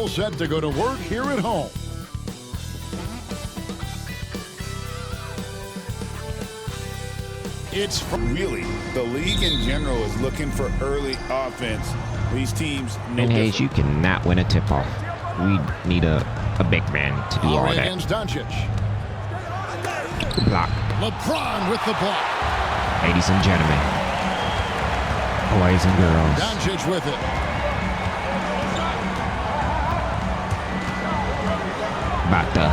all set to go to work here at home. It's really, the league in general is looking for early offense. These teams know And Hayes, you cannot win a tip-off. We need a big man to do all that. Against Doncic. Block. LeBron with the block. Ladies and gentlemen. Boys and girls. Doncic with it. Bata.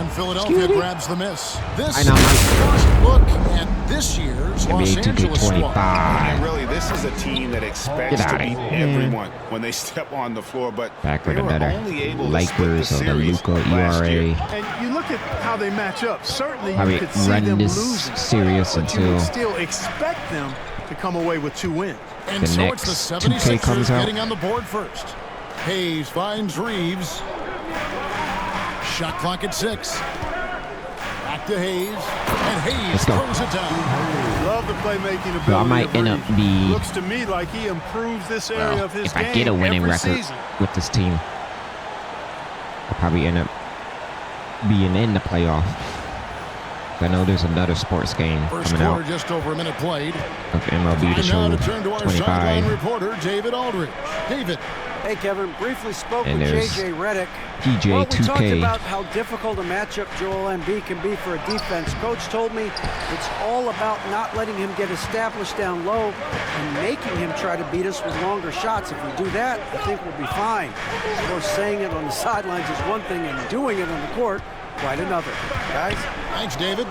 And Philadelphia grabs the miss. This I know. look at this year's Los NBA Angeles 2K25. And really, this is a team that expects to beat here. everyone when they step on the floor, but Back they with were another only able to Lakers split or the the series Luka last ERA. year. And you look at how they match up. Certainly, Probably you could see run them this losing, series but you until would still expect them to come away with 2 wins. And the so next it's the 2K 76ers comes out. getting on the board first. Hayes finds Reeves. Shot clock at 6. Back to Hayes. And Hayes throws it down. Love the playmaking ability. Well, I might end up be. Looks to me like he improves this area of his if game I get a winning every record season. with this team, I'll probably end up being in the playoff. I know there's another sports game First coming quarter, out just over a minute played. of MLB The And now Show to turn to our sideline 25. reporter, David Aldridge. David. Hey, Kevin, briefly spoke And with there's J.J. Redick. PJ Well, we talked 2K. about how difficult a matchup Joel Embiid can be for a defense. Coach told me it's all about not letting him get established down low and making him try to beat us with longer shots. If we do that, I think we'll be fine. Of course, saying it on the sidelines is one thing, and doing it on the court, quite another. Guys? Thanks, David.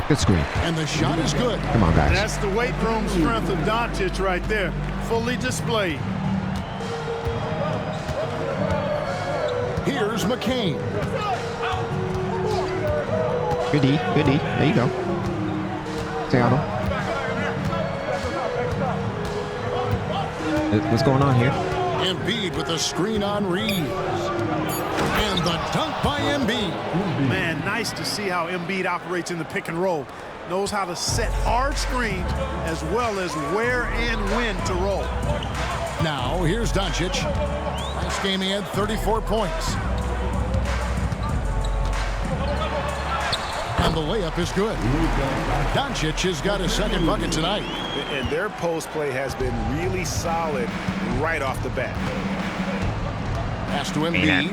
Good screen. And the shot is good. Come on, guys. That's the weight room strength of Doncic right there, fully displayed. Here's McCain. Good D. Good D. There you go. Seattle. What's going on here? Embiid with the screen on Reeves. And the dunk by Embiid. Man, nice to see how Embiid operates in the pick and roll. Knows how to set hard screens as well as where and when to roll. Now, here's Doncic. Last game he had 34 points. And the layup is good. Doncic has got his second bucket tonight. And their post play has been really solid right off the bat. Pass to Embiid.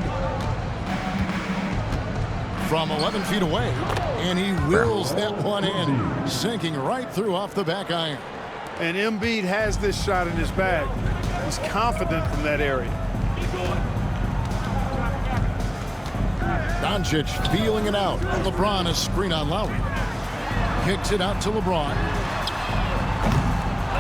From 11 feet away. And he wills that one in. Sinking right through off the back iron. And Embiid has this shot in his bag. He's confident from that area. Doncic feeling it out. LeBron a screen on Lowry. Kicks it out to LeBron.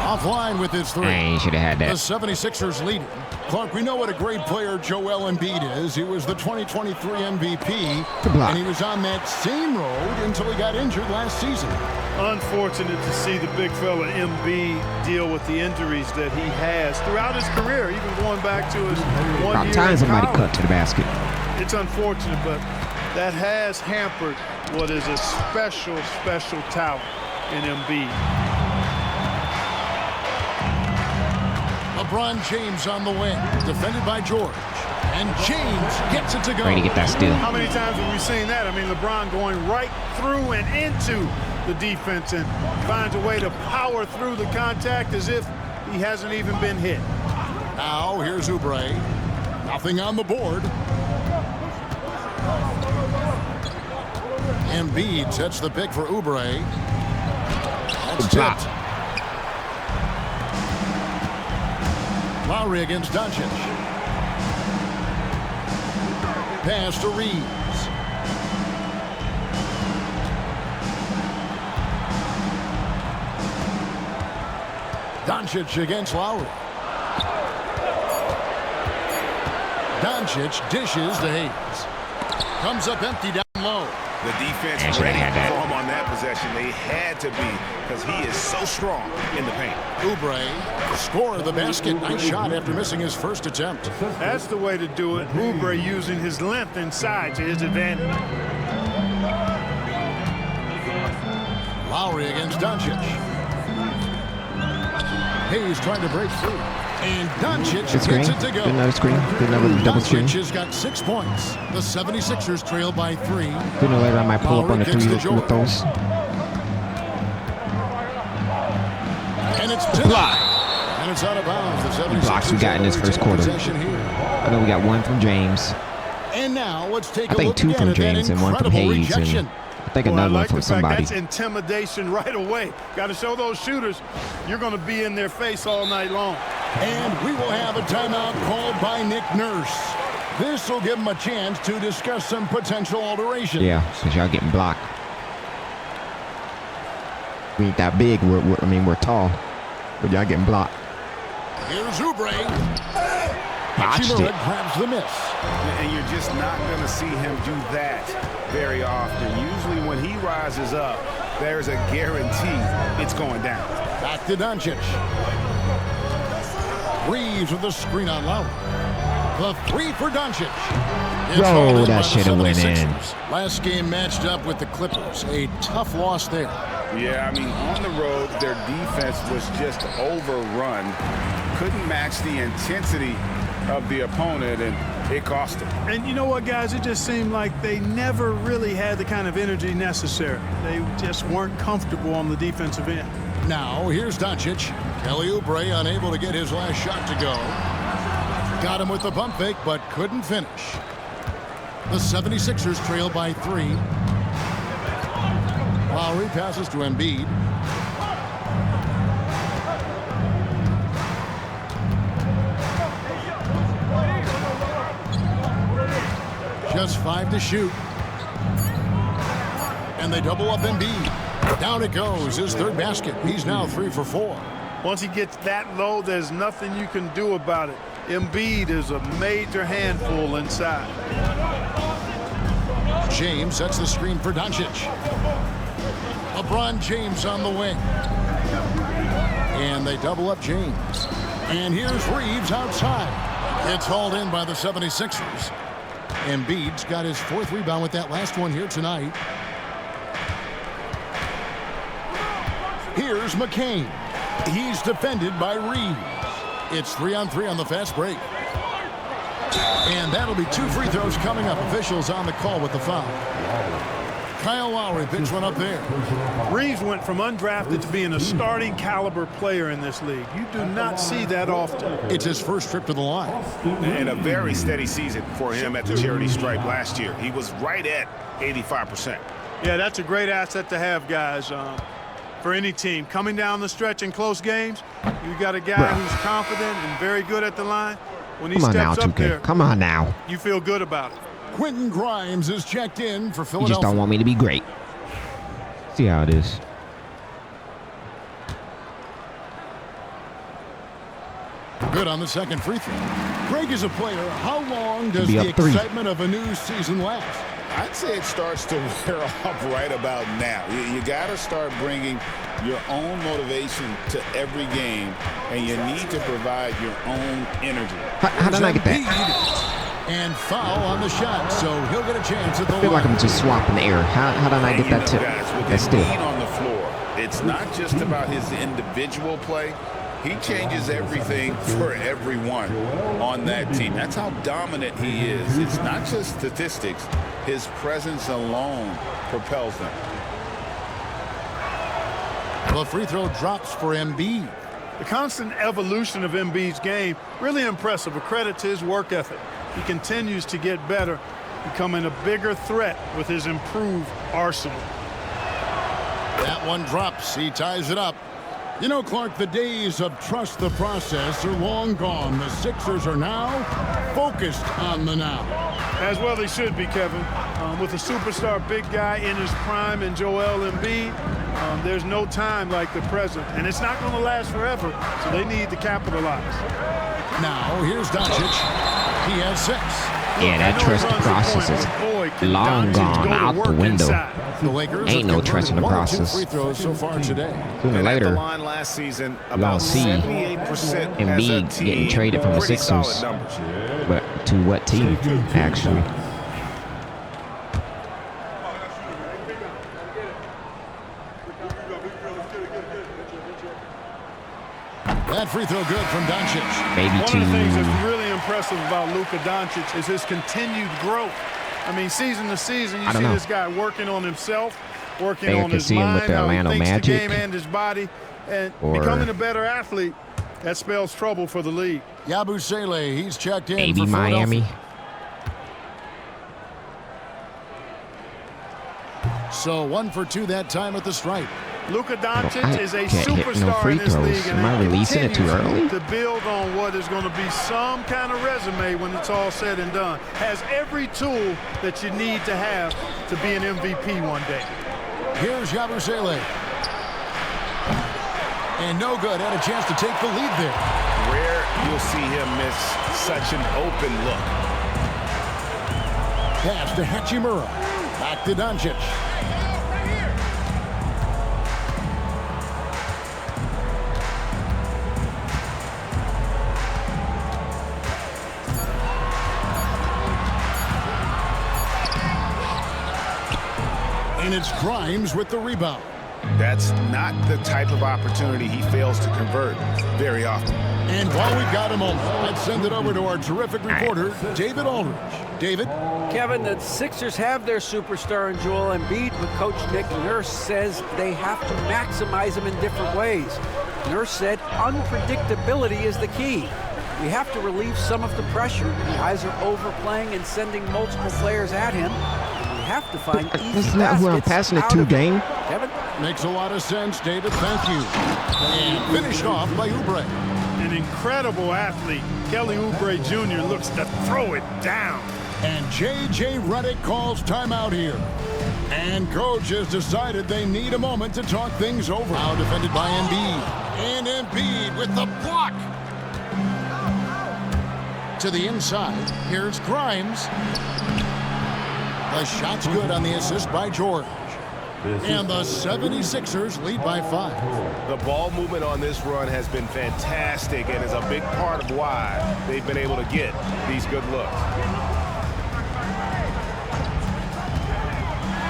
Offline with his three. Hey, you should have had The that. 76ers leading. Clark, we know what a great player Joel Embiid is. He was the 2023 MVP. Good block. And he was on that same road until he got injured last season. Unfortunate to see the big fella Embiid deal with the injuries that he has throughout his career, even going back to his 1 About year time in somebody college. cut to the basket. It's unfortunate, but that has hampered what is a special, special talent in Embiid. LeBron James on the wing. Defended by George. And James gets it to go. Trying to get that steal. How many times have we seen that? I mean, LeBron going right through and into the defense and finds a way to power through the contact as if he hasn't even been hit. Now, here's Oubre. Nothing on the board. Embiid sets the pick for Oubre. That's Good block. tipped. Lowry against Doncic. Pass to Reeves. Doncic against Lowry. Doncic dishes to Hayes. Comes up empty down low. The defense Actually, ready they had that. for him on that possession. They had to be because he is so strong in the paint. Oubre score the basket. Nice shot after missing his first attempt. That's the way to do it. Oubre using his length inside to his advantage. Lowry against Doncic. Hayes trying to break through. And Doncic Good screen. gets it to go. Good another screen. Good another double screen. Doncic has got 6 points. The 76ers trail by 3. Sooner or later, I might pull up on the Lowry kicks three to Jordan. with those. And it's Block. And it's out of bounds. The 76ers Blocks we got in this first quarter. possession here. I know we got one from James. And now let's take I a think look 2 again from at that James and 1 from incredible Hayes. rejection. And I think Well, I another one like from the fact somebody. that's intimidation right away. Got to show those shooters you're going to be in their face all night long. And we will have a timeout called by Nick Nurse. This will give him a chance to discuss some potential alterations. Yeah, because y'all getting blocked. We ain't that big. We're tall. But y'all getting blocked. Here's Oubre. Botched it. Grabs the miss. And you're just not going to see him do that very often. Usually when he rises up, there's a guarantee it's going down. Back to Doncic. Reeves with the screen on Lowry. The 3 for Doncic. It's Bro, hauled in that by the shoulda went in. 76ers. Last game matched up with the Clippers. A tough loss there. Yeah, I mean, on the road, their defense was just overrun. Couldn't match the intensity of the opponent, and it cost them. And you know what, guys? It just seemed like they never really had the kind of energy necessary. They just weren't comfortable on the defensive end. Now, here's Doncic. Kelly Oubre unable to get his last shot to go. Got him with the pump fake, but couldn't finish. The 76ers trail by 3. Lowry passes to Embiid. Just 5 to shoot. And they double up Embiid. Down it goes, his 3rd basket. He's now 3 for 4. Once he gets that low, there's nothing you can do about it. Embiid is a major handful inside. James sets the screen for Doncic. LeBron James on the wing. And they double up James. And here's Reeves outside. It's hauled in by the 76ers. Embiid's got his 4th rebound with that last one here tonight. Here's McCain. He's defended by Reeves. It's 3-on-3 on the fast break. And that'll be 2 free throws coming up. Officials on the call with the foul. Kyle Lowry picks one up there. Reeves went from undrafted to being a starting caliber player in this league. You do not see that often. It's his first trip to the line. And a very steady season for him at the charity stripe last year. He was right at 85%. Yeah, that's a great asset to have, guys, for any team. Coming down the stretch in close games, you got a guy who's confident and very good at the line. When he Come on now, steps up 2K. there, Come on now. you feel good about it. Quentin Grimes is checked in for You Philadelphia. just don't want me to be great. See how it is. Good on the second free throw. Greg is a player. How long does Be the up 3. excitement of a new season last? I'd say it starts to wear off right about now. You got to start bringing your own motivation to every game, and you need to provide your own energy. How did I get that? And foul on the shot, so he'll get a chance at the I feel like line. I'm just swapping the air. How did I get that tip? Guys, with That's his still. lead on the floor, it's not just about his individual play. He changes everything for everyone on that team. That's how dominant he is. It's not just statistics. His presence alone propels them. The free throw drops for Embiid. The constant evolution of Embiid's game, really impressive. A credit to his work ethic. He continues to get better, becoming a bigger threat with his improved arsenal. That one drops. He ties it up. You know, Clark, the days of trust the process are long gone. The Sixers are now focused on the now. As well they should be, Kevin. With a superstar big guy in his prime in Joel Embiid, there's no time like the present. And it's not going to last forever, so they need to capitalize. Now, here's Doncic. He has 6. Yeah, that trust the process is long gone out the window. The Lakers Ain't no have trust in the converted 1 or 2 process. free throws so far today. Sooner or And at the later, line last season, gonna about see 78% as a Embiid team. getting traded from the Pretty solid Sixers. numbers. But to what team, actually? That that free throw good from Doncic. Maybe One of the things that's really impressive about Luka Doncic is his continued growth. I mean, season to season, you see this guy working on himself, working on his mind, how he thinks the game and his body, and becoming a better athlete. That spells trouble for the league. Yabusele, he's checked in maybe for Miami. So 1 for 2 that time at the stripe. Luka Doncic is a Can't hit no superstar free in this throws. league, and Am I releasing it too early? to build on what is going to be some kind of resume when it's all said and done. Has every tool that you need to have to be an MVP one day. Here's Yabusele. And no good. Had a chance to take the lead there. Rare you'll see him miss such an open look. Pass to Hachimura. Back to Doncic. And it's Grimes with the rebound. That's not the type of opportunity he fails to convert very often. And while we've got a moment, let's send it over to our terrific reporter, David Aldridge. David? Kevin, the Sixers have their superstar in Joel Embiid, but Coach Nick Nurse says they have to maximize him in different ways. Nurse said unpredictability is the key. We have to relieve some of the pressure. Guys are overplaying and sending multiple players at him. We have to find easy That's not who I'm passing it to, Dane. Kevin? Makes a lot of sense, David. Thank you. And finished off by Oubre. An incredible athlete. Kelly Oubre Jr. looks to throw it down. And J.J. Redick calls timeout here. And coach has decided they need a moment to talk things over. Now defended by Embiid. And Embiid with the block. To the inside. Here's Grimes. The shot's good on the assist by George. And the 76ers lead by 5. The ball movement on this run has been fantastic and is a big part of why they've been able to get these good looks.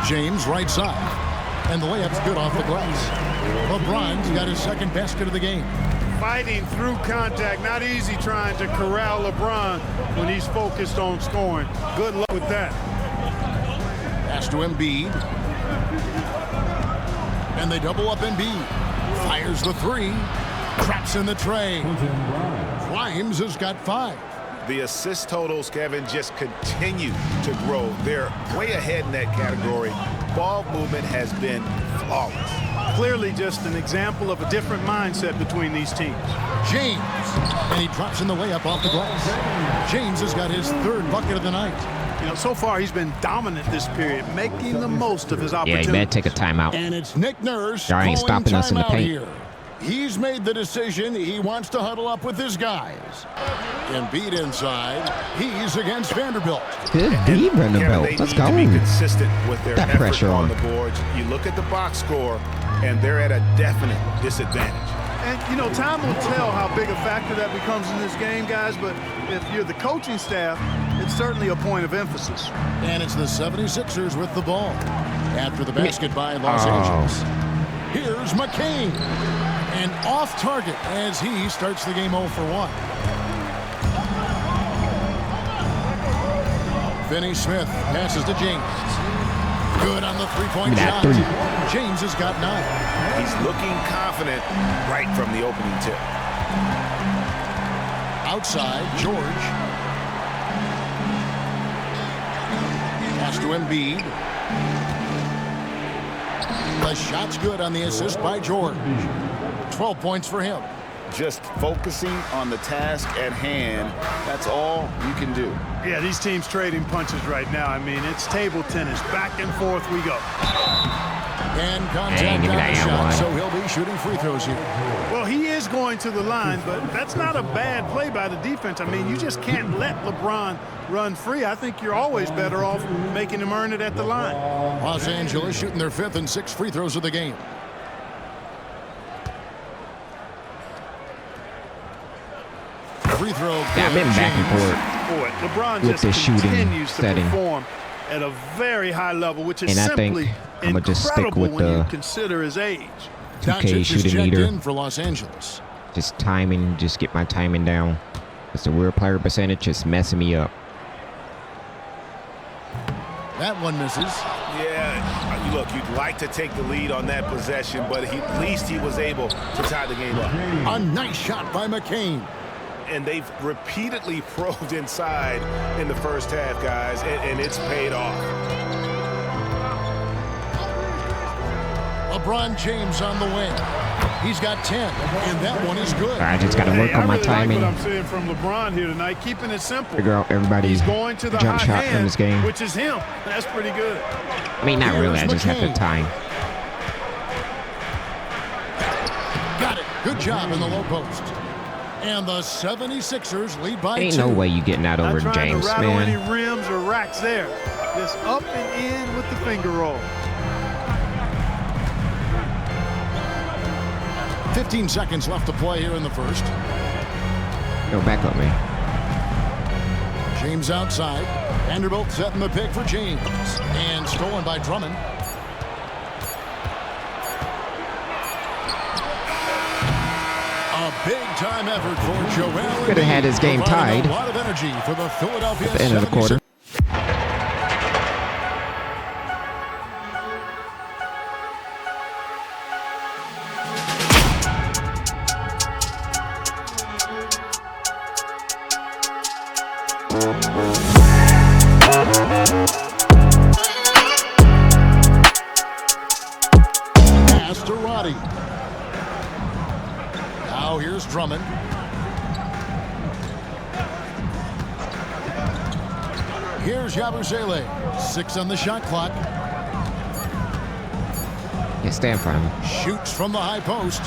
James right side. And the layup's good off the glass. LeBron's got his second basket of the game. Fighting through contact. Not easy trying to corral LeBron when he's focused on scoring. Good luck with that. Pass to Embiid. And they double up Embiid. Fires the three. Traps in the tray. Grimes has got 5. The assist totals, Kevin, just continue to grow. They're way ahead in that category. Ball movement has been flawless. Clearly just an example of a different mindset between these teams. James. And he drops in the layup off the glass. James has got his 3rd bucket of the night. You know, so far he's been dominant this period, making the most of his opportunities. Yeah, he better take a timeout. And it's Nick Nurse Y'all ain't calling stopping us in the timeout paint. here. He's made the decision. He wants to huddle up with his guys. Embiid inside. He's against Vanderbilt. Good D, Kevin, Vanderbilt. they Let's need go. to be consistent with their That effort pressure on on. the boards. You look at the box score, and they're at a definite disadvantage. And, you know, time will tell how big a factor that becomes in this game, guys, but if you're the coaching staff, it's certainly a point of emphasis. And it's the 76ers with the ball. After the basket by Los Angeles. Here's McCain. And off target as he starts the game 0 for 1. Finney Smith passes to James. Good on the three-point shot. James has got 9. He's looking confident right from the opening tip. Outside, George. Pass to Embiid. The shot's good on the assist by George. 12 points for him. Just focusing on the task at hand, that's all you can do. Yeah, these teams trading punches right now. I mean, it's table tennis. Back and forth we go. And contact Dang, give on me the that shot, one. so he'll be shooting free throws here. Well, he is going to the line, but that's not a bad play by the defense. I mean, you just can't let LeBron run free. I think you're always better off making him earn it at the line. Los Angeles shooting their 5th and 6th free throws of the game. Free throw. Yeah, I've been back and forth. Boy, LeBron With just this shooting continues to setting. perform at a very high level, which is And I think simply I'ma just stick incredible with when you the consider his age. 2K Doncic is shooting checked meter. in for Los Angeles. Just timing, just get my timing down. Because the real player percentage is messing me up. That one misses. Yeah, look, you'd like to take the lead on that possession, but at least he was able to tie the game up. A nice shot by McCain. And they've repeatedly probed inside in the first half, guys, and it's paid off. LeBron James on the wing. He's got 10, and that one is good. I just got to work on my timing. Like what I'm seeing from LeBron here tonight, keeping it simple. Figure out everybody's He's going to the jump high shot hand, in this game. which is him. That's pretty good. I mean, not really. I just have to time. Got it. Good job in the low post. And the 76ers lead by 2. Ain't no way you getting that over Not trying James, to rattle man. any rims or racks there. Just up and in with the finger roll. 15 seconds left to play here in the first. Go back up, man. James outside. Vanderbilt setting the pick for James. And stolen by Drummond. A big-time effort for Joel. Could have had his game tied A lot of energy for the Philadelphia at the end of the quarter. Pass to Roddy. Now here's Drummond. Here's Yabusele. 6 on the shot clock. Yeah, stand for him. Shoots from the high post.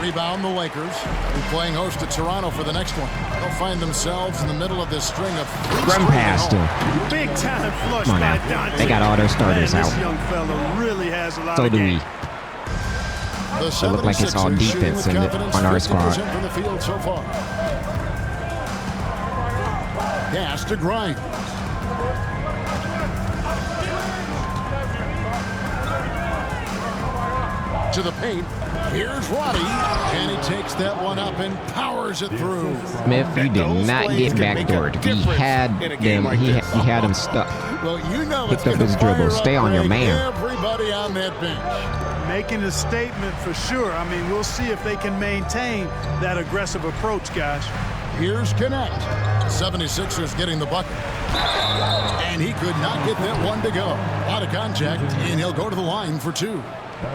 Rebound the Lakers. Be playing host to Toronto for the next one. They'll find themselves in the middle of this string of Run past him. Big time flush Come on by now. Dante. They got all their starters Man, out. this young fella really has a lot So of do game. we. The It look like it's all 76ers defense shooting with on confidence, our squad. 50% from the field so far. Pass to Grimes. To the paint. Here's Roddy. And he takes that one up and powers it through. Smith, you did not get backdoored. He had them. He had him stuck. Well, you know Picked up his dribble. Stay on your man. Everybody on that bench. Making a statement for sure. I mean, we'll see if they can maintain that aggressive approach, guys. Here's Connect. 76ers getting the bucket. And he could not get that one to go. Out of contact, and he'll go to the line for 2.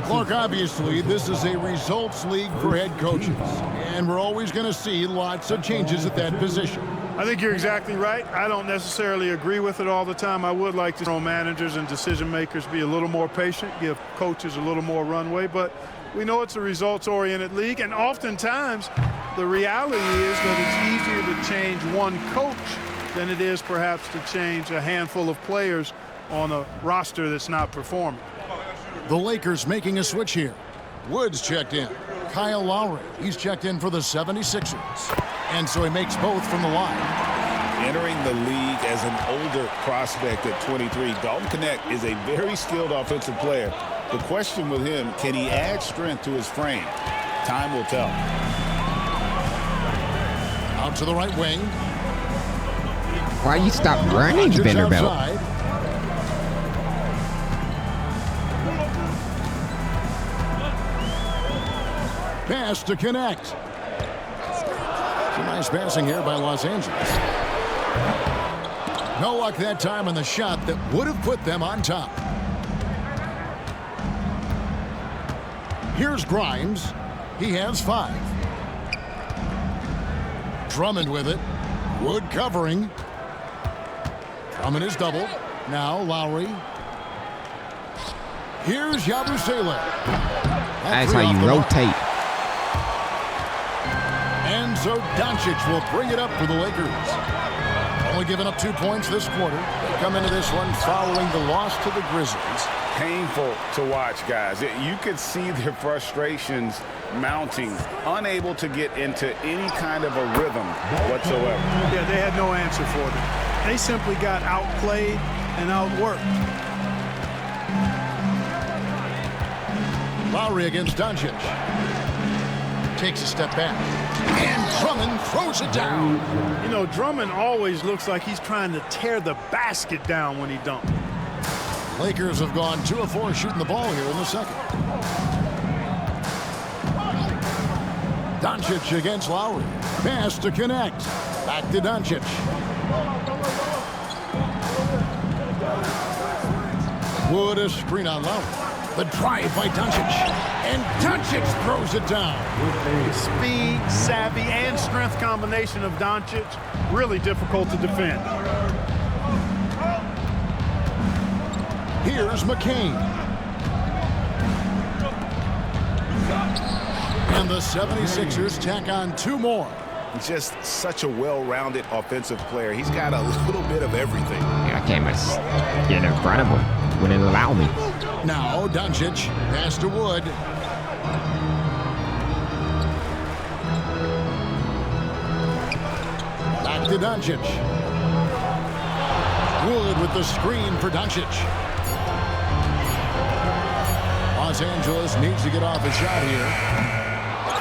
Clark, obviously, this is a results league for head coaches. And we're always going to see lots of changes at that position. I think you're exactly right. I don't necessarily agree with it all the time. I would like to see managers and decision makers be a little more patient, give coaches a little more runway. But we know it's a results-oriented league, and oftentimes the reality is that it's easier to change one coach than it is perhaps to change a handful of players on a roster that's not performing. The Lakers making a switch here. Woods checked in. Kyle Lowry, he's checked in for the 76ers. And so he makes both from the line. Entering the league as an older prospect at 23, Dalton Connect is a very skilled offensive player. The question with him, can he add strength to his frame? Time will tell. Out to the right wing. Why you stop running, Rodgers Vanderbilt? outside. Pass to Connect. Some nice passing here by Los Angeles. No luck that time on the shot that would have put them on top. Here's Grimes. He has 5. Drummond with it. Wood covering. Drummond is doubled. Now Lowry. Here's Yabusele. That's how you rotate. And so Doncic will bring it up for the Lakers. Only giving up 2 points this quarter. They come into this one following the loss to the Grizzlies. Painful to watch, guys. You could see their frustrations mounting, unable to get into any kind of a rhythm whatsoever. Yeah, they had no answer for them. They simply got outplayed and outworked. Lowry against Doncic. takes a step back. And Drummond throws it down. You know, Drummond always looks like he's trying to tear the basket down when he dunks. Lakers have gone 2 of 4 shooting the ball here in the second. Doncic against Lowry. Pass to connect. Back to Doncic. Wood a screen on Lowry. The drive by Doncic. And Doncic throws it down. Speed, savvy, and strength combination of Doncic. Really difficult to defend. Here's McCain. And the 76ers tack on 2 more. Just such a well-rounded offensive player. He's got a little bit of everything. Yeah, I can't get in front of him. Wouldn't allow me. Now Doncic, pass to Wood. Back to Doncic. Wood with the screen for Doncic. Los Angeles needs to get off a shot here.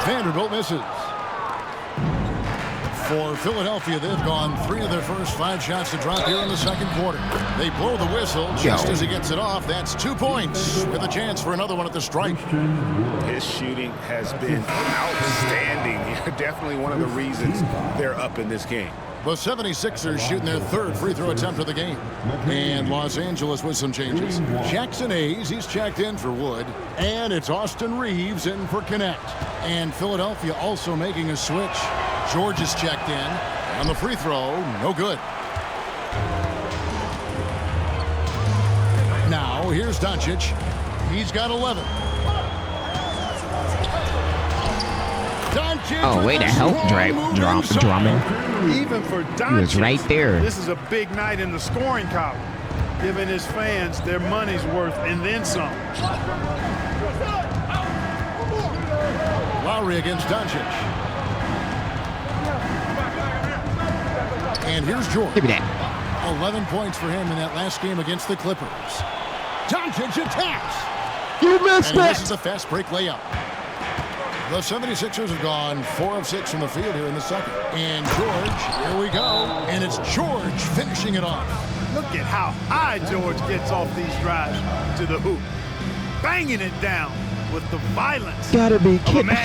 Vanderbilt misses. For Philadelphia, they've gone 3 of their first 5 shots to drop here in the second quarter. They blow the whistle just as he gets it off. That's 2 points with a chance for another one at the stripe. His shooting has been outstanding. Definitely one of the reasons they're up in this game. The 76ers shooting their 3rd free throw attempt of the game. And Los Angeles with some changes. Jackson Hayes, he's checked in for Wood. And it's Austin Reeves in for Connect. And Philadelphia also making a switch. George is checked in. On the free throw, no good. Now, here's Doncic. He's got 11. Doncic. Oh, way to help Drummond. Even for Doncic, He was right there. This is a big night in the scoring column, giving his fans their money's worth and then some. Lowry against Doncic. And here's George. Give me that. 11 points for him in that last game against the Clippers. Doncic attacks. You missed And it. this is a fast break layup. The 76ers have gone 4 of 6 from the field here in the second. And George, here we go. And it's George finishing it off. Look at how high George gets off these drives to the hoop. Banging it down with the violence. Gotta be of a kidding. madman.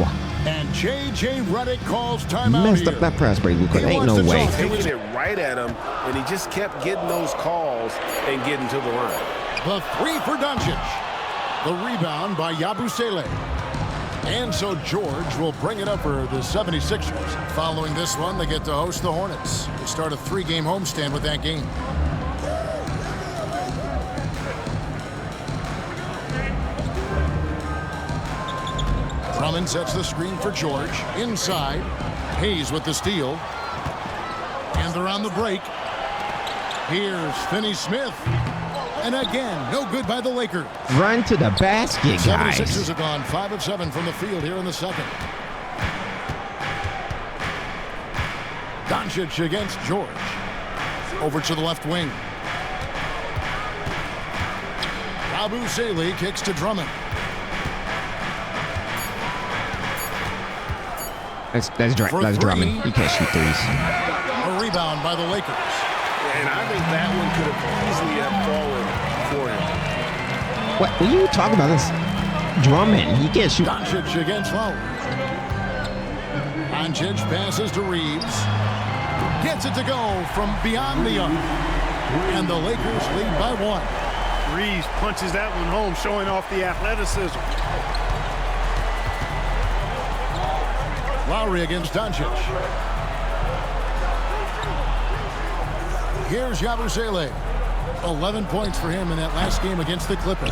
How? And J.J. Redick calls timeout Messed here. up that press break, Luka. He Ain't wants no to way. talk to his- Taking it right at him, and he just kept getting those calls and getting to the line. The 3 for Doncic. The rebound by Yabusele. And so George will bring it up for the 76ers. Following this one, they get to host the Hornets. They start a 3-game homestand with that game. Drummond sets the screen for George. Inside. Hayes with the steal. And they're on the break. Here's Finney-Smith. And again, no good by the Lakers. Run to the basket, 76ers guys. have gone 5 of 7 from the field here in the second. Doncic against George. Over to the left wing. Yabusele kicks to Drummond. That's Drummond. He can't shoot threes. A rebound by the Lakers. And I think that one could have easily have fallen for him. What? When you talk about this, Drummond, he can't shoot. Doncic against Lowry. Doncic passes to Reeves. Gets it to go from beyond the arc. And the Lakers lead by 1. Reeves punches that one home, showing off the athleticism. Lowry against Doncic. Here's Yabusele. 11 points for him in that last game against the Clippers.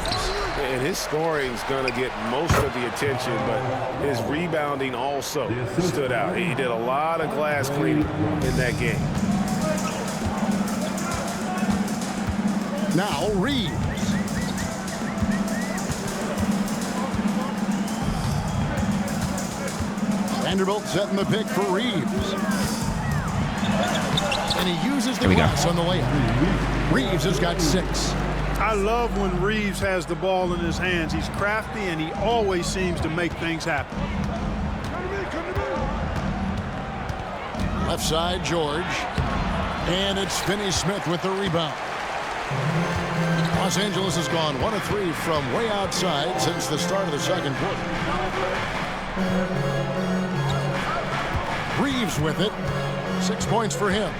And his scoring's going to get most of the attention, but his rebounding also stood out. He did a lot of glass cleaning in that game. Now Reeves. Vanderbilt setting the pick for Reeves. And he uses the glass on the layup. Reeves has got 6. I love when Reeves has the ball in his hands. He's crafty, and he always seems to make things happen. Left side, George. And it's Finney-Smith with the rebound. Los Angeles has gone 1 of 3 from way outside since the start of the second quarter. Reeves with it. 6 points for him.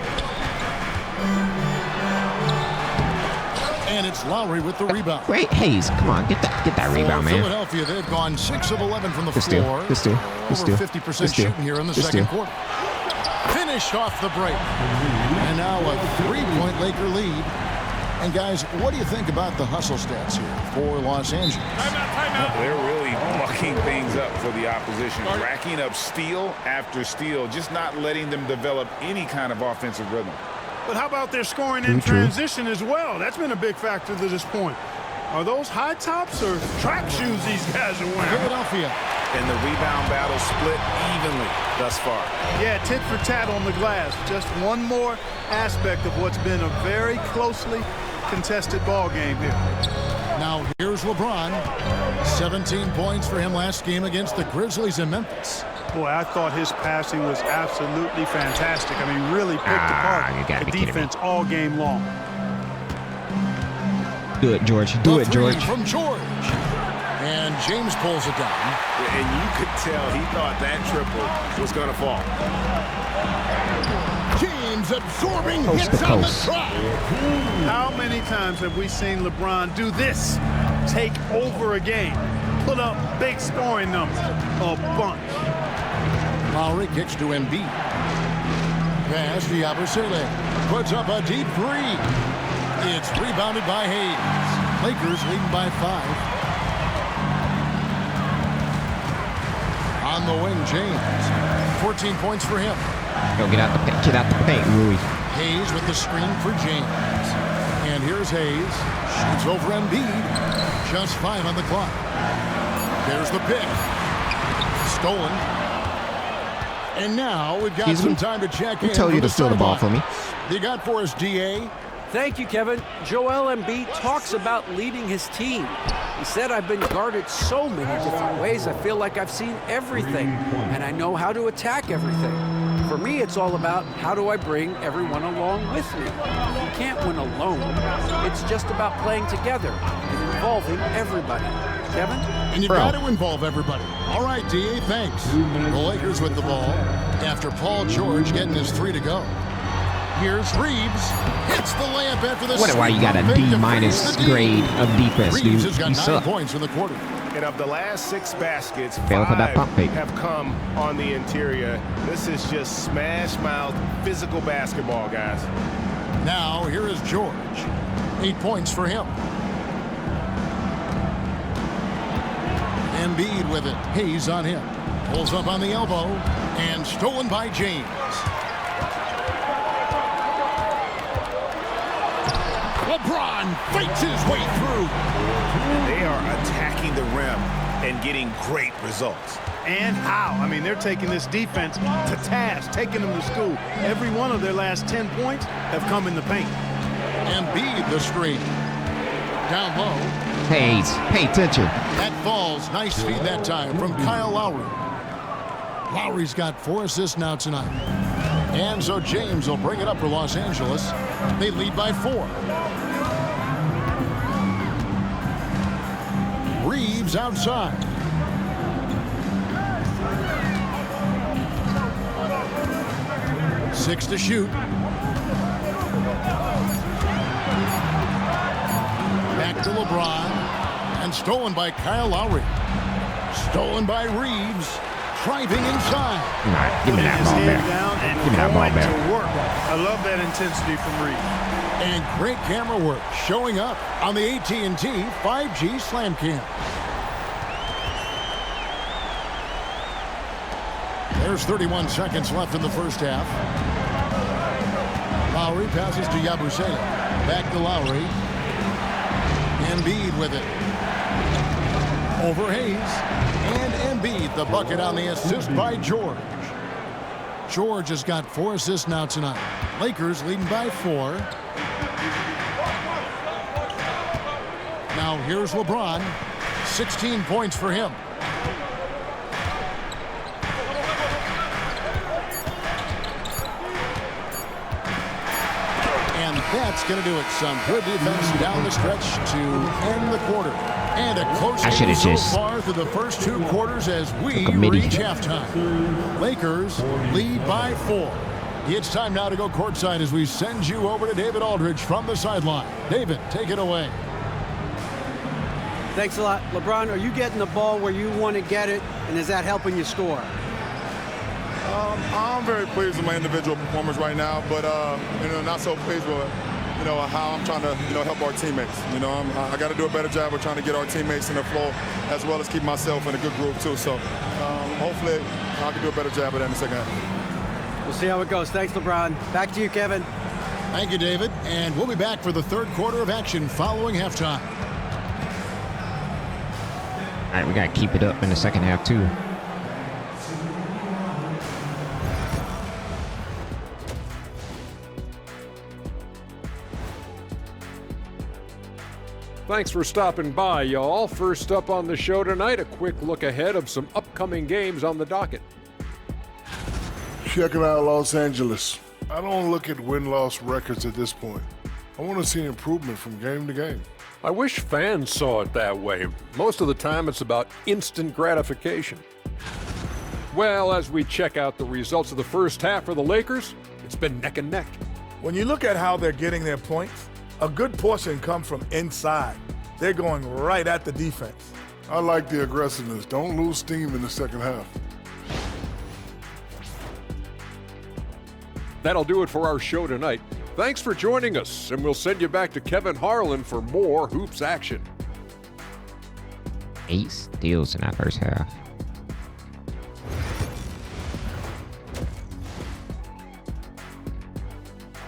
And it's Lowry with the rebound. Great, Hayes, come on, get that rebound, man. Philadelphia, they've gone 6 of 11 from the Good steal, floor. good steal, good steal, Over 50% shooting here in the second quarter. Finished off the break. And now a 3-point Laker lead. And guys, what do you think about the hustle stats here for Los Angeles? They're really mucking things up for the opposition, racking up steal after steal, just not letting them develop any kind of offensive rhythm. But how about their scoring in transition as well? That's been a big factor to this point. Are those high tops or track shoes these guys are wearing? Philadelphia. And the rebound battle split evenly thus far. Yeah, tit for tat on the glass. Just one more aspect of what's been a very closely contested ball game here. Now here's LeBron. 17 points for him last game against the Grizzlies in Memphis. Boy, I thought his passing was absolutely fantastic. I mean, really picked apart the defense all game long. Do it, George. Do it, George. From George. And James pulls it down. And you could tell he thought that triple was going to fall. James absorbing Coast hits to on the coast. trap. How many times have we seen LeBron do this? Take over a game. Put up big scoring numbers. A bunch. Lowry kicks to Embiid. Pass to Yabusele. Puts up a deep three. It's rebounded by Hayes. Lakers leading by 5. On the wing, James. 14 points for him. Go get out the paint, Rui. Hayes with the screen for James. And here's Hayes. Shoots over Embiid. Just 5 on the clock. There's the pick. Stolen. And now we've got some time to check in. Who told you to steal the ball from me? You got for us, DA. Thank you, Kevin. Joel Embiid talks about leading his team. He said, I've been guarded so many different ways. I feel like I've seen everything, and I know how to attack everything. For me, it's all about how do I bring everyone along with me. You can't win alone. It's just about playing together and involving everybody. Kevin? And you've got to involve everybody. All right, DA, thanks. The Lakers with the ball after Paul George getting his 3 to go. Here's Reeves. Hits the layup after the Wonder why you got a D- grade of defense, dude. Reeves has got You 9 suck. points in the quarter. And of the last 6 baskets, Fail for that 5 pump fake. have come on the interior. This is just smash mouth physical basketball, guys. Now, here is George. 8 points for him. Embiid with it. Hayes on him. Pulls up on the elbow. And stolen by James. LeBron fights his way through. They are attacking the rim and getting great results. And how? I mean, they're taking this defense to task, taking them to school. Every one of their last 10 points have come in the paint. Embiid the screen. Down low. Hayes, pay attention. That falls. Nice feed that time from Kyle Lowry. Lowry's got 4 assists now tonight. And so James will bring it up for Los Angeles. They lead by 4. Reeves outside. Six to shoot. Back to LeBron. And stolen by Kyle Lowry. Stolen by Reeves. Driving inside. Nah, give me that His ball head back. down and Give me that ball going back. to work. I love that intensity from Reeves. And great camera work showing up on the AT&T 5G Slam Cam. There's 31 seconds left in the first half. Lowry passes to Yabusele. Back to Lowry. Embiid with it. Over Hayes. And Embiid, the bucket on the assist by George. George has got 4 assists now tonight. Lakers leading by 4. Now here's LeBron. 16 points for him. And that's going to do it. Some good defense down the stretch to end the quarter. And a close game so far through the first 2 quarters as we reach halftime. Lakers lead by 4. It's time now to go courtside as we send you over to David Aldridge from the sideline. David, take it away. Thanks a lot. LeBron, are you getting the ball where you want to get it, and is that helping you score? I'm very pleased with my individual performance right now, but not so pleased with how I'm trying to help our teammates. I got to do a better job of trying to get our teammates in the flow as well as keep myself in a good groove too. So hopefully I can do a better job of that in the second half. We'll see how it goes. Thanks, LeBron. Back to you, Kevin. Thank you, David. And we'll be back for the third quarter of action following halftime. All right, we got to keep it up in the second half too. Thanks for stopping by, y'all. First up on the show tonight, a quick look ahead of some upcoming games on the docket. Checking out Los Angeles. I don't look at win-loss records at this point. I want to see an improvement from game to game. I wish fans saw it that way. Most of the time, it's about instant gratification. Well, as we check out the results of the first half for the Lakers, it's been neck and neck. When you look at how they're getting their points, a good portion comes from inside. They're going right at the defense. I like the aggressiveness. Don't lose steam in the second half. That'll do it for our show tonight. Thanks for joining us, and we'll send you back to Kevin Harlan for more Hoops action. 8 steals in that first half.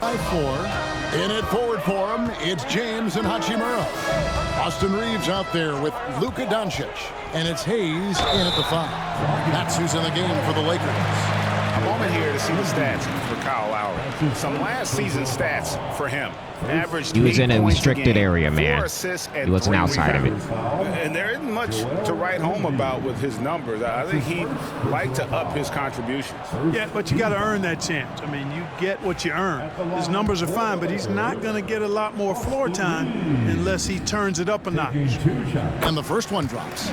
By 4. In it forward for him, it's James and Hachimura. Austin Reeves out there with Luka Doncic. And it's Hayes in at the 5. That's who's in the game for the Lakers. A moment here to see the stats for Kyle Lowry. Some last season stats for him. Averaged He was in a 8 restricted game, area, 4 man. assists and He wasn't 3 outside of it. rebounds. And there isn't much to write home about with his numbers. I think he'd like to up his contributions. Yeah, but you got to earn that chance. I mean, you get what you earn. His numbers are fine, but he's not going to get a lot more floor time unless he turns it up a notch. And the first one drops.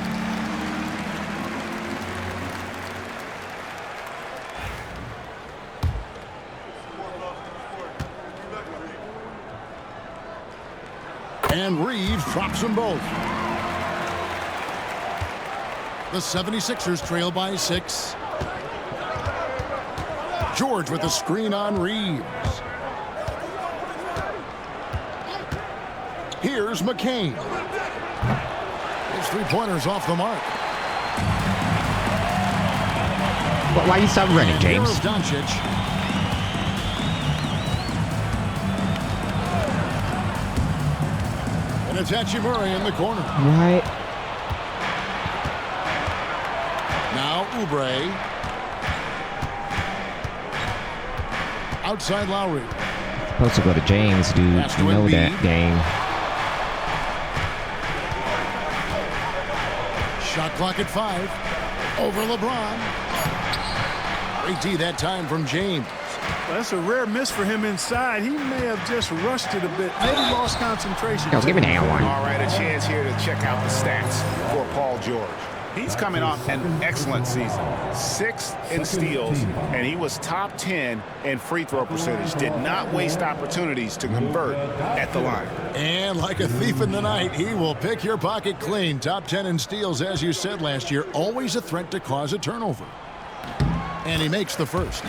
And Reeves drops them both. The 76ers trail by 6. George with the screen on Reeves. Here's McCain. His 3-pointers off the mark. But why you stop running, James? Here's Doncic. And it's Hachimura in the corner. Right. Now Oubre. Outside Lowry. Supposed to go to James, dude. Pass to You know Embiid. that game. Shot clock at 5. Over LeBron. Great D that time from James. Well, that's a rare miss for him inside. He may have just rushed it a bit. Maybe lost concentration. Yo, give me that one. All right, a chance here to check out the stats for Paul George. He's coming off an excellent season. 6th in steals, and he was top 10 in free throw percentage. Did not waste opportunities to convert at the line. And like a thief in the night, he will pick your pocket clean. Top 10 in steals, as you said last year. Always a threat to cause a turnover. And he makes the first.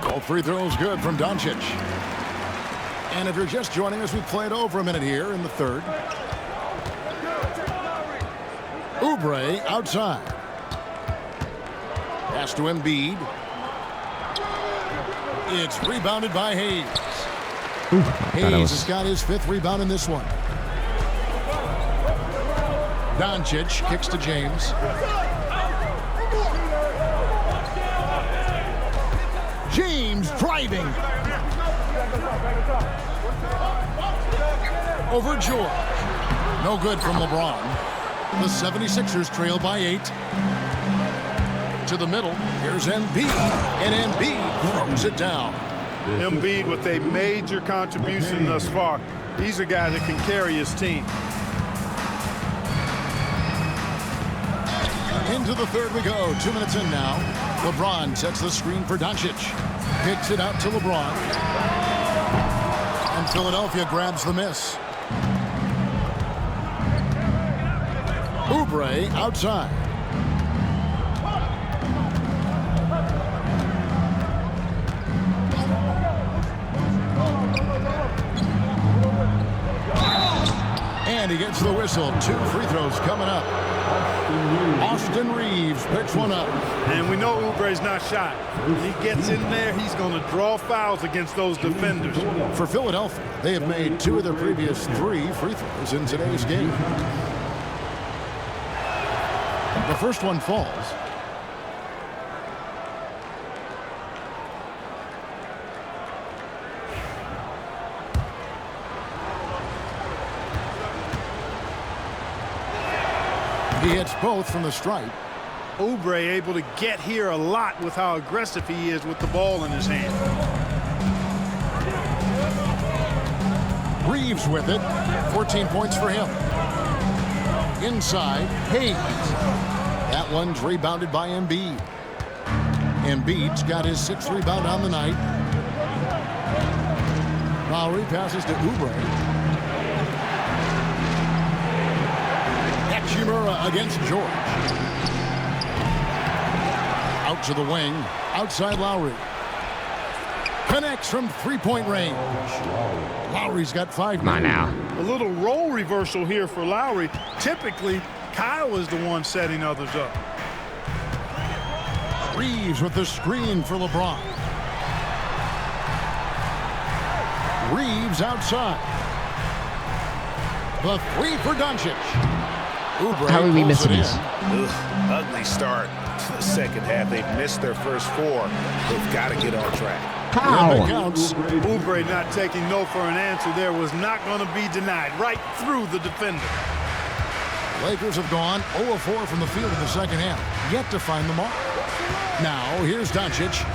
Both free throws good from Doncic. And if you're just joining us, we played over a minute here in the third. Oubre outside. Pass to Embiid. It's rebounded by Hayes. Hayes has got his 5th rebound in this one. Doncic kicks to James. James driving. Over George. No good from LeBron. The 76ers trail by 8. To the middle. Here's Embiid. And Embiid throws it down. Embiid with a major contribution thus far. He's a guy that can carry his team. Into the third we go. 2 minutes in now. LeBron sets the screen for Doncic. Kicks it out to LeBron. And Philadelphia grabs the miss. Oubre outside. And he gets the whistle. 2 free throws coming up. Austin Reeves picks one up. And we know Oubre's not shy. When he gets in there, he's going to draw fouls against those defenders. For Philadelphia, they have made 2 of their previous 3 free throws in today's game. The first one falls. He hits both from the stripe. Oubre able to get here a lot with how aggressive he is with the ball in his hand. Reeves with it. 14 points for him. Inside, Hayes. That one's rebounded by Embiid. Embiid's got his 6th rebound on the night. Lowry passes to Oubre. Hachimura against George. Out to the wing. Outside Lowry. Connects from 3-point range. Lowry's got 5. Come on now. A little role reversal here for Lowry. Typically, Kyle is the one setting others up. Reeves with the screen for LeBron. Reeves outside. The 3 for Doncic. Oubre How are we pulls missing it this? in. Ugly start to the second half. They've missed their first 4. They've got to get on track. Yep, it How? counts. Oubre not taking no for an answer there was not going to be denied. Right through the defender. Lakers have gone 0 of 4 from the field in the second half. Yet to find the mark. Now, here's Doncic.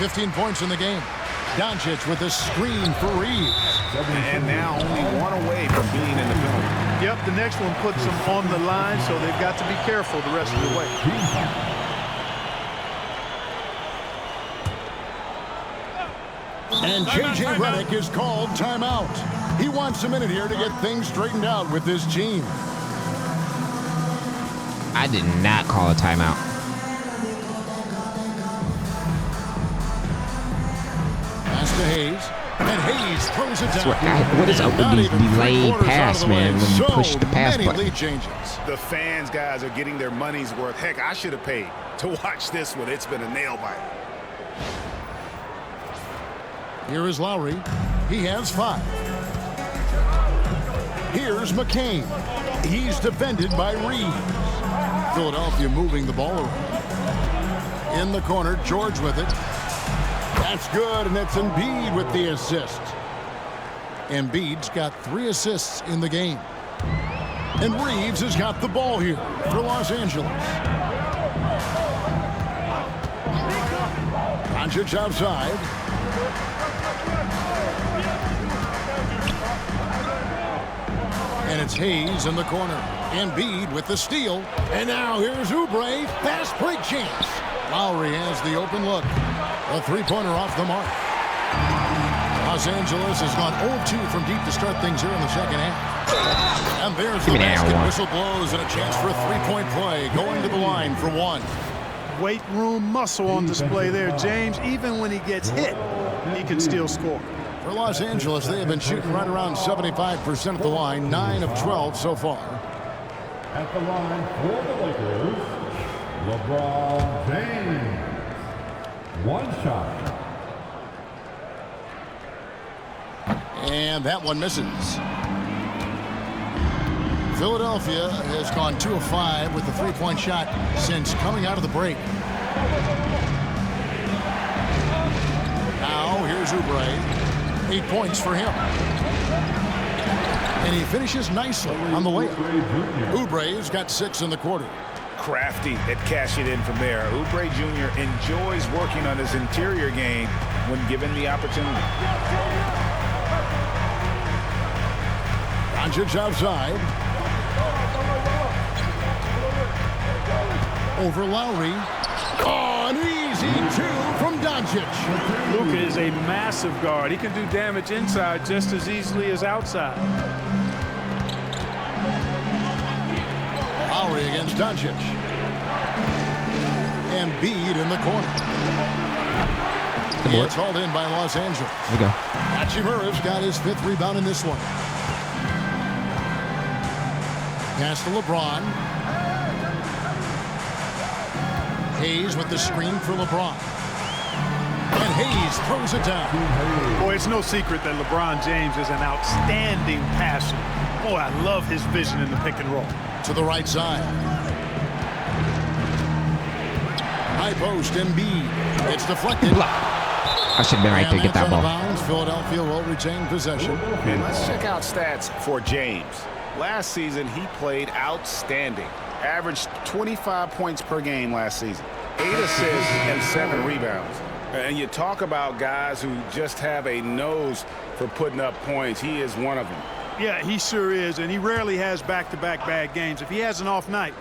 15 points in the game. Doncic with a screen for Reeves. And now only 1 away from being in the penalty. Yep, the next one puts them on the line, so they've got to be careful the rest of the way. And J.J. Redick is called timeout. He wants a minute here to get things straightened out with this team. I did not call a timeout. Pass to Hayes. And Hayes throws it down. What is up with Not these even delayed 3/4 pass, out of the man, way. when you So push the pass many button? lead changes. The fans, guys, are getting their money's worth. Heck, I should have paid to watch this one. It's been a nail biter. Here is Lowry. He has 5. Here's McCain. He's defended by Reeves. Philadelphia moving the ball around. In the corner, George with it. That's good, and it's Embiid with the assist. Embiid's got 3 assists in the game. And Reeves has got the ball here for Los Angeles. Doncic outside. And it's Hayes in the corner. Embiid with the steal. And now here's Oubre. Fast break chance. Lowry has the open look. A 3-pointer off the mark. Los Angeles has gone 0-2 from deep to start things here in the second half. And there's the basket. Whistle blows and a chance for a 3-point play. Going to the line for 1. Weight room muscle on display there, James. Even when he gets hit, he can still score. For Los Angeles, they have been shooting right around 75% at the line. 9 of 12 so far. At the line for the Lakers, LeBron James. 1 shot. And that one misses. Philadelphia has gone 2 of 5 with the 3-point shot since coming out of the break. Now here's Oubre. 8 points for him. And he finishes nicely on the layup. Oubre's got 6 in the quarter. Crafty at cashing in from there. Oubre Jr. enjoys working on his interior game when given the opportunity. Doncic outside. Over Lowry. Oh, an easy 2 from Doncic. Luka is a massive guard. He can do damage inside just as easily as outside. Lowry against Doncic. Embiid in the corner. It's hauled in by Los Angeles. There we go. Hachimura's got his 5th rebound in this one. Pass to LeBron. Hayes with the screen for LeBron. And Hayes throws it down. Boy, it's no secret that LeBron James is an outstanding passer. Boy, I love his vision in the pick and roll. To the right side. High post, Embiid. It's deflected. I should have been right there to get that ball. Bounds. Philadelphia will retain possession. And let's check out stats for James. Last season, he played outstanding. Averaged 25 points per game last season. 8 assists and 7 rebounds. And you talk about guys who just have a nose for putting up points. He is one of them. Yeah, he sure is, and he rarely has back-to-back bad games. If he has an off night,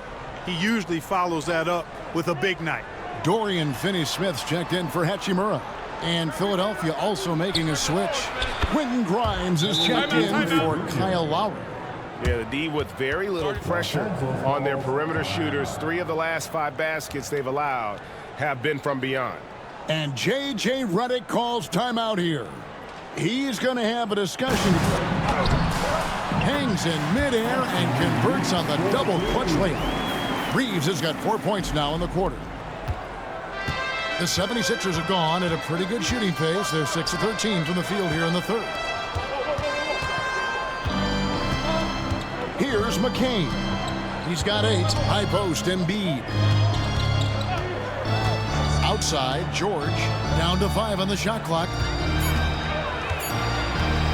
he usually follows that up with a big night. Dorian Finney-Smith's checked in for Hachimura. And Philadelphia also making a switch. Quentin Grimes is checked in for Kyle Lowry. Yeah, the D with very little pressure on their perimeter shooters. 3 of the last 5 baskets they've allowed have been from beyond. And J.J. Redick calls timeout here. He's going to have a discussion. Hangs in midair and converts on the double clutch layup. Reeves has got 4 points now in the quarter. The 76ers have gone at a pretty good shooting pace. They're 6 of 13 from the field here in the 3rd. Here's McCain. He's got 8. High post, Embiid. Outside, George. Down to 5 on the shot clock.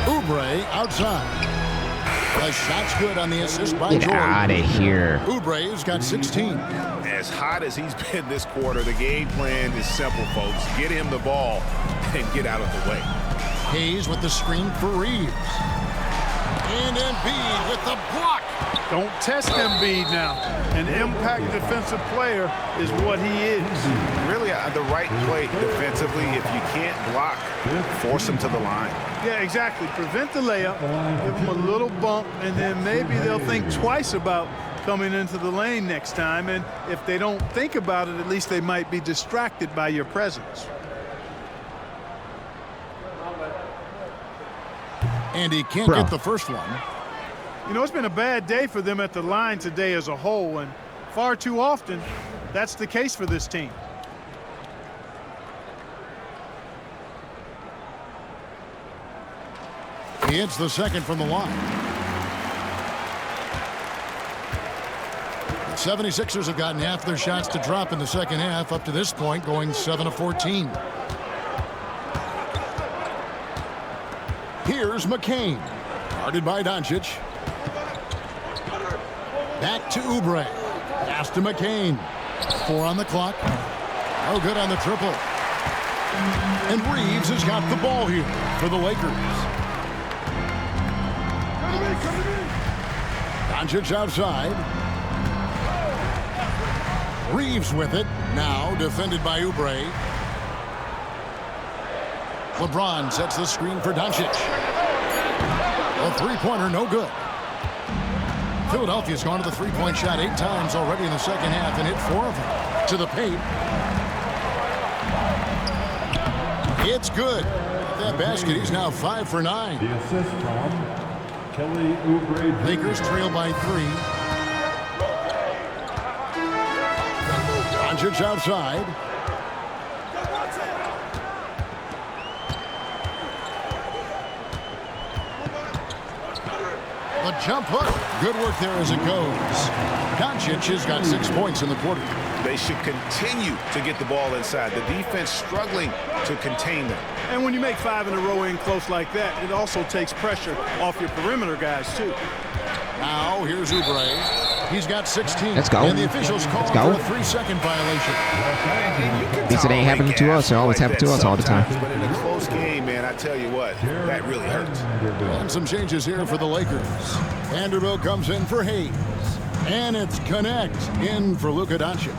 Oubre outside. The shot's good on the assist by George. Get out of here. Oubre's got 16. As hot as he's been this quarter, the game plan is simple, folks. Get him the ball and get out of the way. Hayes with the screen for Reeves. And Embiid with the block. Don't test Embiid now. An impact defensive player is what he is. Really the right play defensively. If you can't block, force him to the line. Yeah, exactly. Prevent the layup, give him a little bump, and then maybe they'll think twice about coming into the lane next time. And if they don't think about it, at least they might be distracted by your presence. And he can't get the first one. You know, it's been a bad day for them at the line today as a whole, and far too often that's the case for this team. He hits the second from the line. The 76ers have gotten half their shots to drop in the second half up to this point, going 7 of 14. Here's McCain. Guarded by Doncic. Back to Oubre. Pass to McCain. 4 on the clock. Oh, good on the triple. And Reeves has got the ball here for the Lakers. Doncic outside. Reeves with it. Now defended by Oubre. LeBron sets the screen for Doncic. A three-pointer, no good. Philadelphia's gone to the three-point shot 8 times already in the second half and hit 4 of them. To the paint. It's good. That basket, he's now 5 for 9. The assist from Kelly Oubre. Lakers trail by 3. Doncic outside. The jump hook. Good work there as it goes. Doncic has got 6 points in the quarter. They should continue to get the ball inside. The defense struggling to contain them. And when you make 5 in a row in close like that, it also takes pressure off your perimeter guys, too. Now, here's Oubre. He's got 16. Let's go. And the officials call for a 3-second violation. At least it ain't happening to us. It always happens to us all the time. But in a close game, man, I tell you what, that really hurts. And some changes here for the Lakers. Vanderbilt comes in for Hayes. And it's Connect in for Luka Doncic.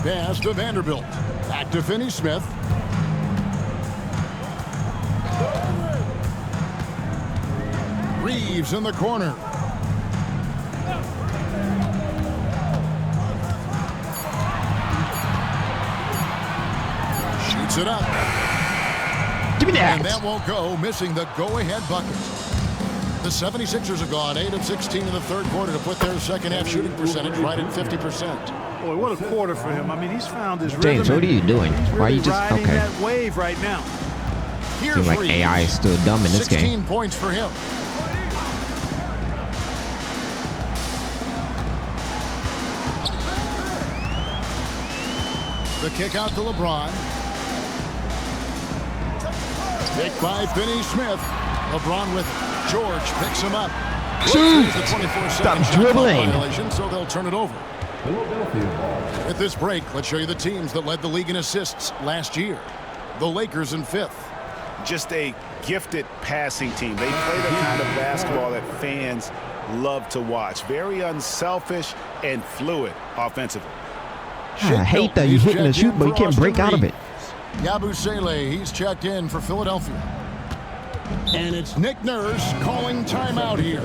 Pass to Vanderbilt. Back to Finney-Smith. Reeves in the corner. Shoots it up. Give me that. And that won't go, missing the go-ahead bucket. The 76ers have gone 8 of 16 in the third quarter to put their second half shooting percentage right at 50%. Boy, what a quarter for him. I mean, he's found his James, rhythm. what are you doing? He's really Why are you just riding okay? that wave right now. Here's Seems like Reeves. AI is still dumb in this 16 game. points for him. The kick out to LeBron. Picked by Finney-Smith. LeBron with it. George picks him up. Shoot! The 24-second Stop shot clock dribbling. violation, so they'll turn it over. Philadelphia ball. At this break, let's show you the teams that led the league in assists last year. The Lakers in 5th. Just a gifted passing team. They play the kind of basketball that fans love to watch. Very unselfish and fluid offensively. I hate that you're hitting the shoot, but you can't break out of it. Yabusele, he's checked in for Philadelphia. And it's Nick Nurse calling timeout here.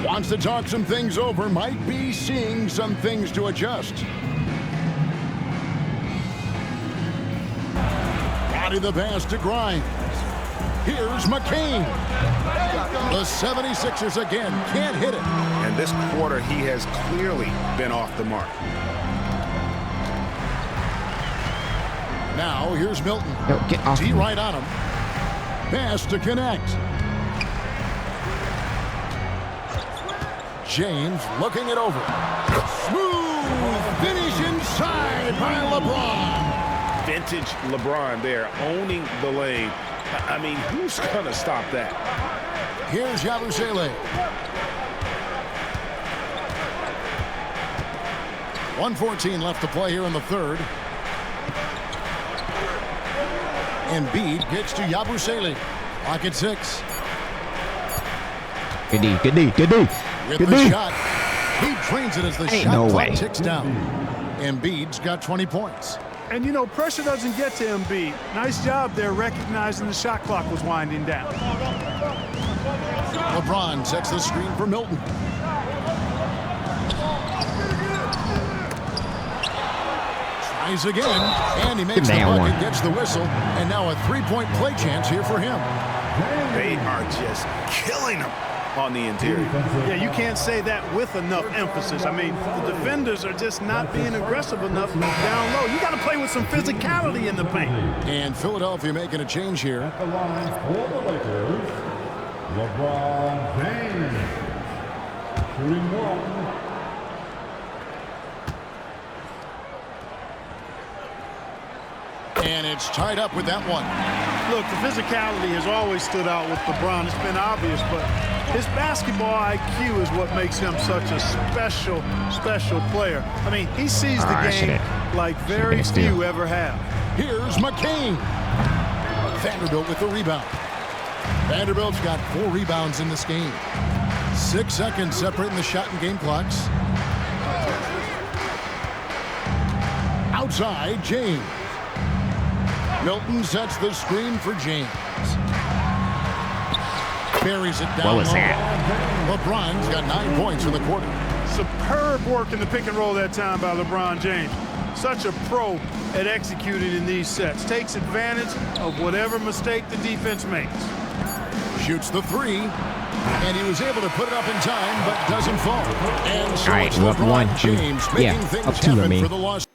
Wants to talk some things over, might be seeing some things to adjust. Body the pass to Grimes. Here's McCain. The 76ers again can't hit it. And this quarter, he has clearly been off the mark. Now here's Milton. Yo, get off T me. right on him. Pass to Connect. James looking it over. Smooth finish inside by LeBron. Vintage LeBron there, owning the lane. I mean, who's going to stop that? Here's Yabusele. 1:14 left to play here in the third. Embiid gets to Yabusele. Clock at 6. Good D, good D, good D. With Good the D. shot. He drains it as the Ain't shot no clock way. ticks down. Embiid's got 20 points. And, you know, pressure doesn't get to Embiid. Nice job there recognizing the shot clock was winding down. LeBron sets the screen for Milton. Tries again, and he makes the That bucket, one. gets the whistle, and now a three-point play chance here for him. They are just killing him on the interior. Yeah, you can't say that with enough emphasis. I mean, the defenders are just not being aggressive enough down low. You got to play with some physicality in the paint. And Philadelphia making a change here. At the line for the Lakers, LeBron James. Shooting 1. And it's tied up with that one. Look, the physicality has always stood out with LeBron. It's been obvious, but his basketball IQ is what makes him such a special player. I mean, he sees the game like very few ever have. Here's McCain. Vanderbilt with the rebound. Vanderbilt's got 4 rebounds in this game. 6 seconds separating the shot and game clocks. Outside, James. Milton sets the screen for James. Buries it down What was low. that? LeBron's got 9 points in the quarter. Superb work in the pick and roll that time by LeBron James. Such a pro at executing in these sets. Takes advantage of whatever mistake the defense makes. Shoots the 3, and he was able to put it up in time, but doesn't fall. And so All right, it's we're up LeBron 1, 2. James making Yeah, things up 2, I happen mean. for the loss.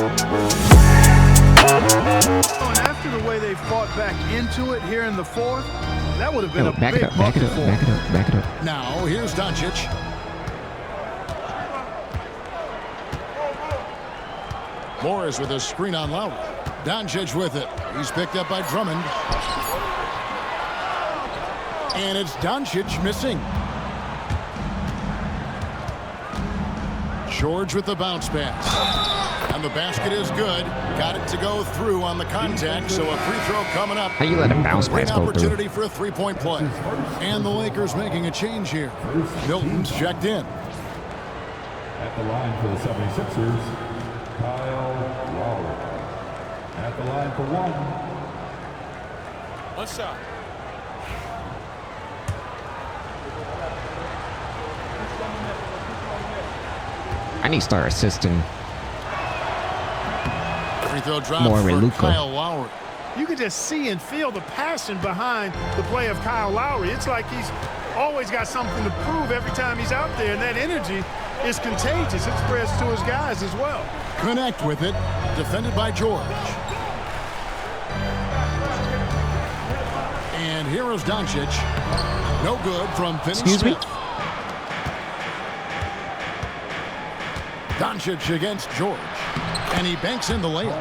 And after the way they fought back into it here in the fourth, that would have been a Back big it up, back it bucket up, for back it him. up, back it up. Now, here's Doncic. Morris with a screen on Lowry. Doncic with it. He's picked up by Drummond. And it's Doncic missing. George with the bounce pass. And the basket is good. Got it to go through on the contact, so a free throw coming up. How you let a bounce Great pass go through? opportunity for a three-point play. And the Lakers making a change here. Milton's checked in. At the line for the 76ers, Kyle Lowry. At the line for one. One shot. I need to start assisting Free throw drop more for with Luka. Kyle Lowry. You can just see and feel the passion behind the play of Kyle Lowry. It's like he's always got something to prove every time he's out there, and that energy is contagious. It spreads to his guys as well. Connect with it. Defended by George. And here is Doncic. No good from Finney Excuse me? Smith. Doncic against George. And he banks in the layup.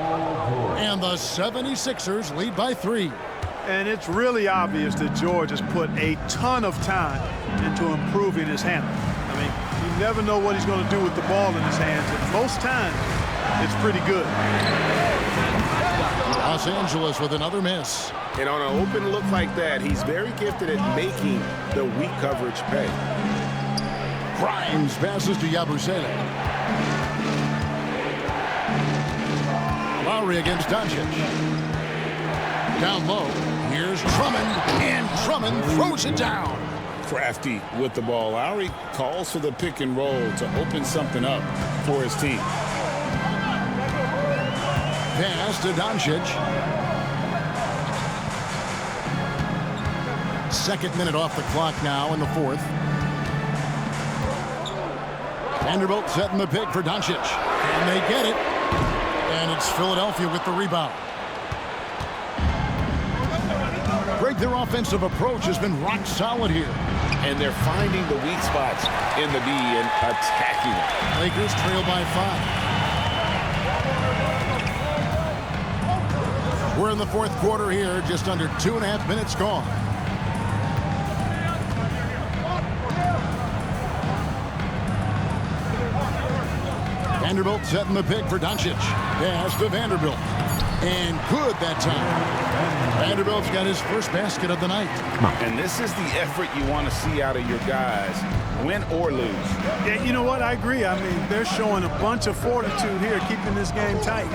And the 76ers lead by 3. And it's really obvious that George has put a ton of time into improving his handle. I mean, you never know what he's going to do with the ball in his hands, and most times it's pretty good. Los Angeles with another miss. And on an open look like that, he's very gifted at making the weak coverage pay. Grimes passes to Yabusele. Lowry against Doncic. Down low. Here's Drummond. And Drummond throws it down. Crafty with the ball. Lowry calls for the pick and roll to open something up for his team. Pass to Doncic. Second minute off the clock now in the fourth. Vanderbilt setting the pick for Doncic. And they get it. And it's Philadelphia with the rebound. Greg, their offensive approach has been rock solid here. And they're finding the weak spots in the D and attacking it. Lakers trail by 5. We're in the fourth quarter here, just under 2.5 minutes gone. Vanderbilt setting the pick for Doncic. Pass to Vanderbilt. And good that time. Vanderbilt's got his first basket of the night. And this is the effort you want to see out of your guys, win or lose. Yeah, you know what? I agree. I mean, they're showing a bunch of fortitude here, keeping this game tight.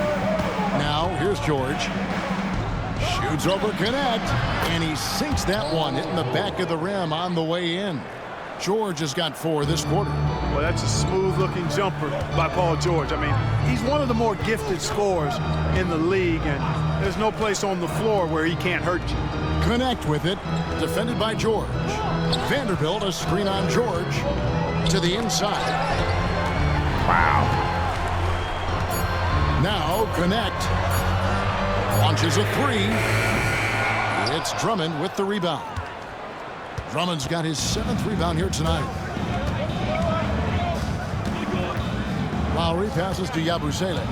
Now, here's George. Shoots over Connect. And he sinks that one, hitting the back of the rim on the way in. George has got 4 this quarter. Well, that's a smooth-looking jumper by Paul George. I mean, he's one of the more gifted scorers in the league, and there's no place on the floor where he can't hurt you. Connect with it. Defended by George. Vanderbilt, a screen on George. To the inside. Wow. Now Connect. Launches a 3. It's Drummond with the rebound. Drummond's got his 7th rebound here tonight. Lowry passes to Yabusele.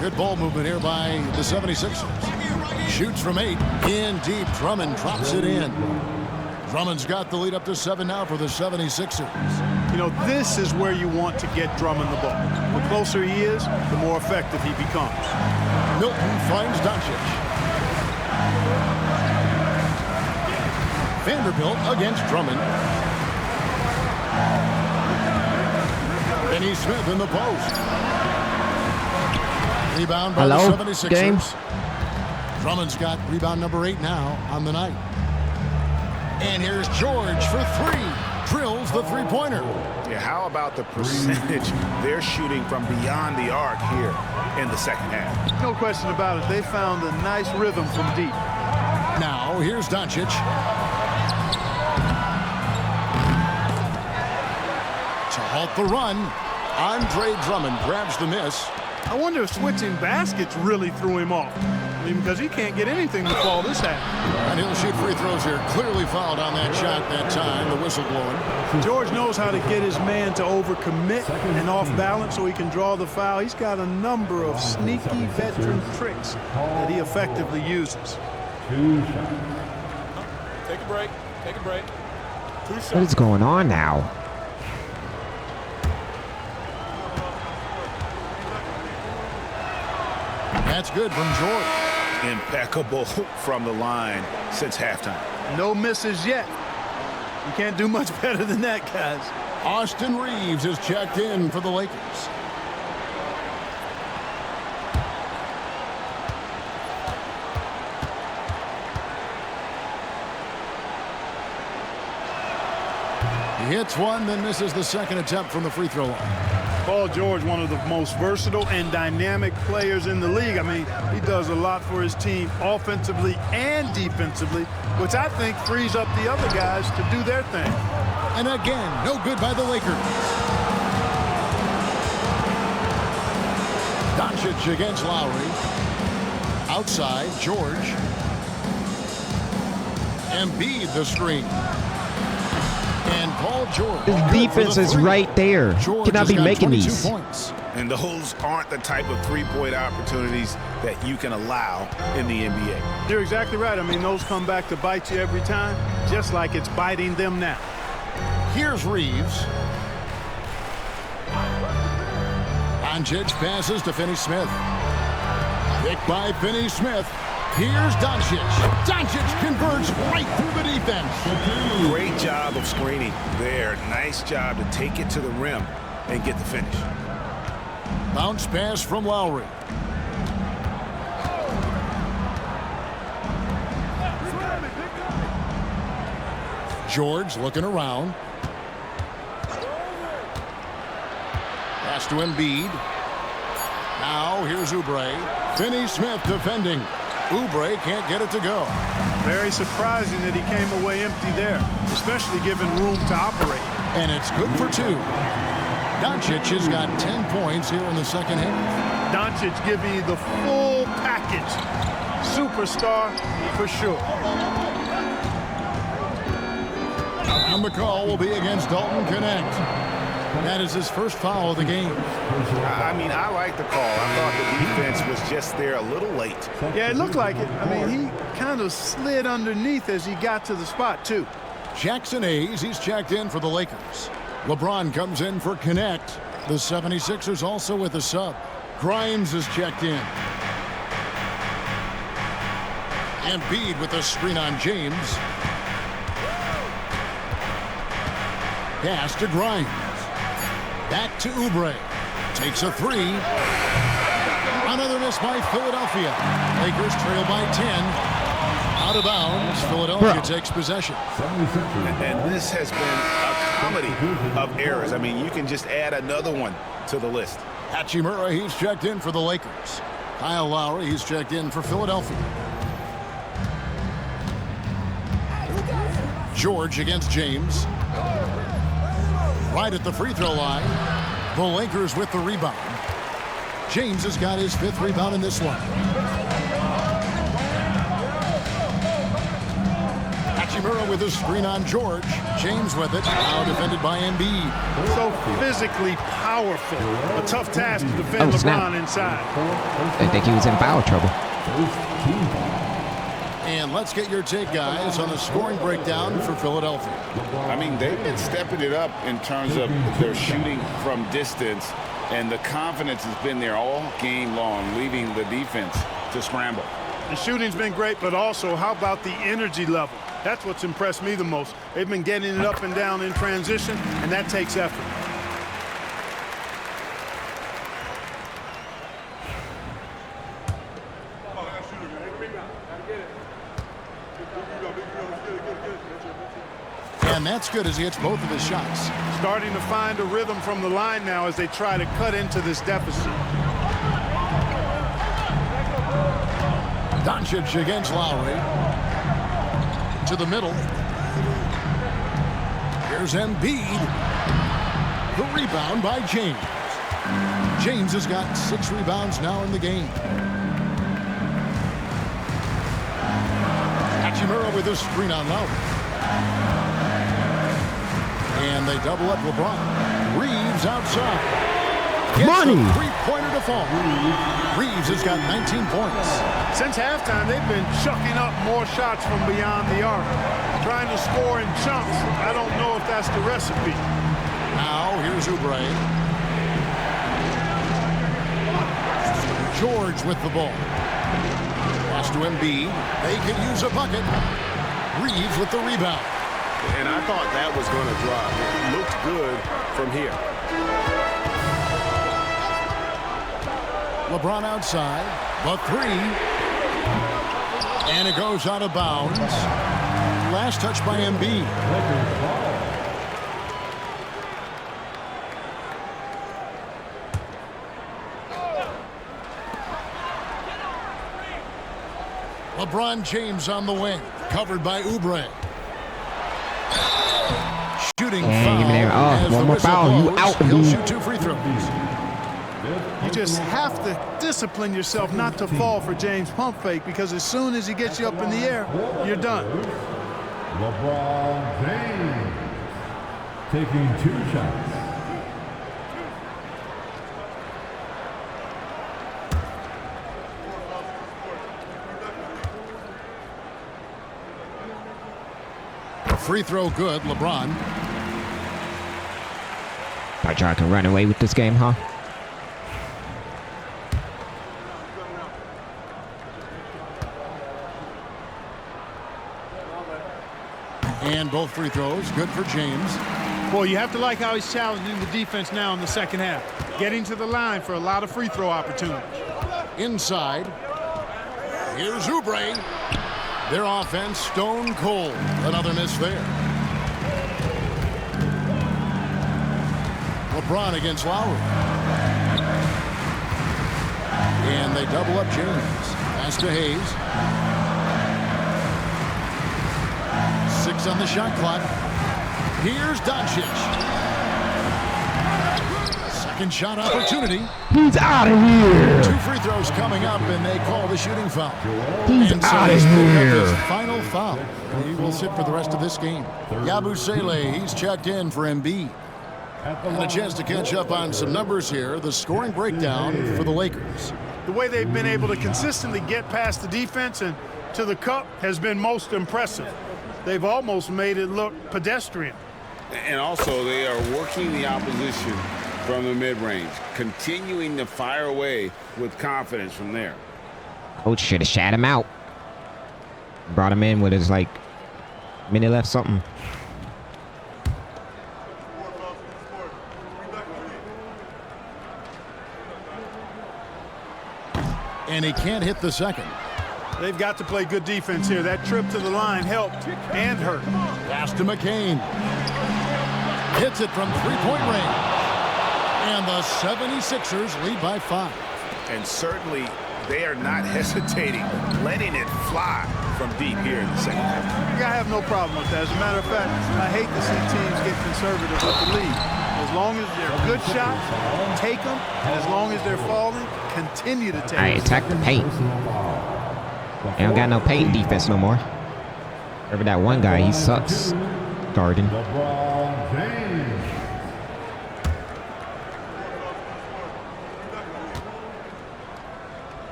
Good ball movement here by the 76ers. Shoots from 8. In deep. Drummond drops it in. Drummond's got the lead up to 7 now for the 76ers. You know, this is where you want to get Drummond the ball. The closer he is, the more effective he becomes. Milton finds Doncic. Vanderbilt against Drummond. Finney Smith in the post. Rebound by the 76ers. James. Drummond's got rebound number 8 now on the night. And here's George for 3. Drills the three-pointer. Yeah, how about the percentage they're shooting from beyond the arc here in the second half? No question about it. They found a nice rhythm from deep. Now here's Doncic. To halt the run. Andre Drummond grabs the miss. I wonder if switching baskets really threw him off. I mean, because he can't get anything to fall this half. And he'll shoot free throws here. Clearly fouled on that shot that time. The whistle blowing. George knows how to get his man to overcommit and off balance so he can draw the foul. He's got a number of sneaky veteran tricks that he effectively uses. Take a break. Take a break. 2 shots. What is going on now? That's good from George. Impeccable from the line since halftime. No misses yet. You can't do much better than that, guys. Austin Reeves is checked in for the Lakers. He hits one, then misses the second attempt from the free throw line. Paul George, one of the most versatile and dynamic players in the league. I mean, he does a lot for his team offensively and defensively, which I think frees up the other guys to do their thing. And again, no good by the Lakers. Doncic against Lowry. Outside, George. Embiid the screen. And Paul George. His defense is right there. George Cannot be making these. Points. And those aren't the type of three-point opportunities that you can allow in the NBA. You're exactly right. I mean, those come back to bite you every time, just like it's biting them now. Here's Reeves. Doncic passes to Finney-Smith. Picked by Finney-Smith. Here's Doncic. Doncic converts right through the defense. Great job of screening there. Nice job to take it to the rim and get the finish. Bounce pass from Lowry. George looking around. Pass to Embiid. Now here's Oubre. Finney-Smith defending. Oubre can't get it to go. Very surprising that he came away empty there, especially given room to operate. And it's good for 2. Doncic has got 10 points here in the second half. Doncic giving you the full package. Superstar for sure. And the call will be against Dalton Connect. That is his first foul of the game. I mean, I like the call. I thought the defense was just there a little late. Yeah, it looked like it. I mean, he kind of slid underneath as he got to the spot, too. Jackson Hayes, he's checked in for the Lakers. LeBron comes in for Connect. The 76ers also with a sub. Grimes is checked in. Embiid with a screen on James. Pass to Grimes. Back to Oubre. Takes a 3. Another miss by Philadelphia. Lakers trail by 10. Out of bounds. Philadelphia takes possession. And this has been a comedy of errors. I mean, you can just add another one to the list. Hachimura, he's checked in for the Lakers. Kyle Lowry, he's checked in for Philadelphia. George against James. Right at the free throw line. The Lakers with the rebound. James has got his 5th rebound in this one. Hachimura with a screen on George. James with it. Now defended by Embiid. So physically powerful. A tough task to defend LeBron inside. I think he was in foul trouble. And let's get your take, guys, on the scoring breakdown for Philadelphia. I mean, they've been stepping it up in terms of their shooting from distance, and the confidence has been there all game long, leaving the defense to scramble. The shooting's been great, but also how about the energy level? That's what's impressed me the most. They've been getting it up and down in transition, and that takes effort. And that's good as he hits both of his shots. Starting to find a rhythm from the line now as they try to cut into this deficit. Doncic against Lowry. To the middle. Here's Embiid. The rebound by James. James has got 6 rebounds now in the game. Hachimura with his screen on Lowry. And they double up LeBron. Reeves outside. Gets the three-pointer to fall. Reeves has got 19 points. Since halftime, they've been chucking up more shots from beyond the arc. Trying to score in chunks. I don't know if that's the recipe. Now, here's Oubre. George with the ball. Pass to Embiid. They could use a bucket. Reeves with the rebound. And I thought that was going to drop. It looked good from here. LeBron outside, the 3. And it goes out of bounds. Last touch by Embiid. LeBron James on the wing, covered by Oubre. Shooting foul. One more foul. You out. He'll shoot 2 free throws. You just have to discipline yourself not to fall for James' pump fake, because as soon as he gets you up in the air, you're done. LeBron James taking 2 shots. Free throw good, LeBron. Thought y'all can run away with this game, huh? And both free throws, good for James. Well, you have to like how he's challenging the defense now in the second half. Getting to the line for a lot of free throw opportunities. Inside. Here's Oubre. Their offense stone cold. Another miss there. LeBron against Lowry. And they double up James. Pass to Hayes. 6 on the shot clock. Here's Doncic. Second shot opportunity. He's out of here. 2 free throws coming up, and they call the shooting foul. He's out of here. His final foul. He will sit for the rest of this game. Yabusele, he's checked in for Embiid. And a chance to catch up on some numbers here. The scoring breakdown for the Lakers. The way they've been able to consistently get past the defense and to the cup has been most impressive. They've almost made it look pedestrian. And also, they are working the opposition from the mid-range, continuing to fire away with confidence from there. Coach should have shot him out. Brought him in with his, minute left something. And he can't hit the second. They've got to play good defense here. That trip to the line helped and hurt. Pass to McCain. Hits it from 3-point range. And the 76ers lead by 5. And certainly they are not hesitating, letting it fly from deep here in the second half. I have no problem with that. As a matter of fact, I hate to see teams get conservative with the lead. As long as they're good shots, take them. And as long as they're falling, continue to take them. All right, attack the paint. They don't got no paint defense no more. Remember that one guy, he sucks. Garden. LeBron James.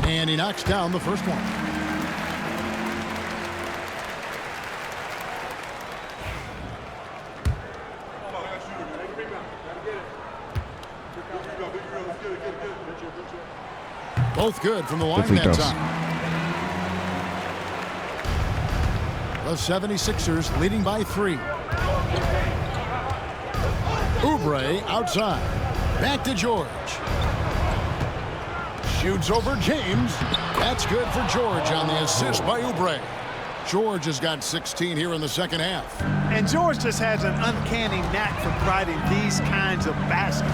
And he knocks down the first one. Both good from the line that time. The 76ers leading by 3. Oubre outside. Back to George. Shoots over James. That's good for George on the assist by Oubre. George has got 16 here in the second half. And George just has an uncanny knack for providing these kinds of baskets.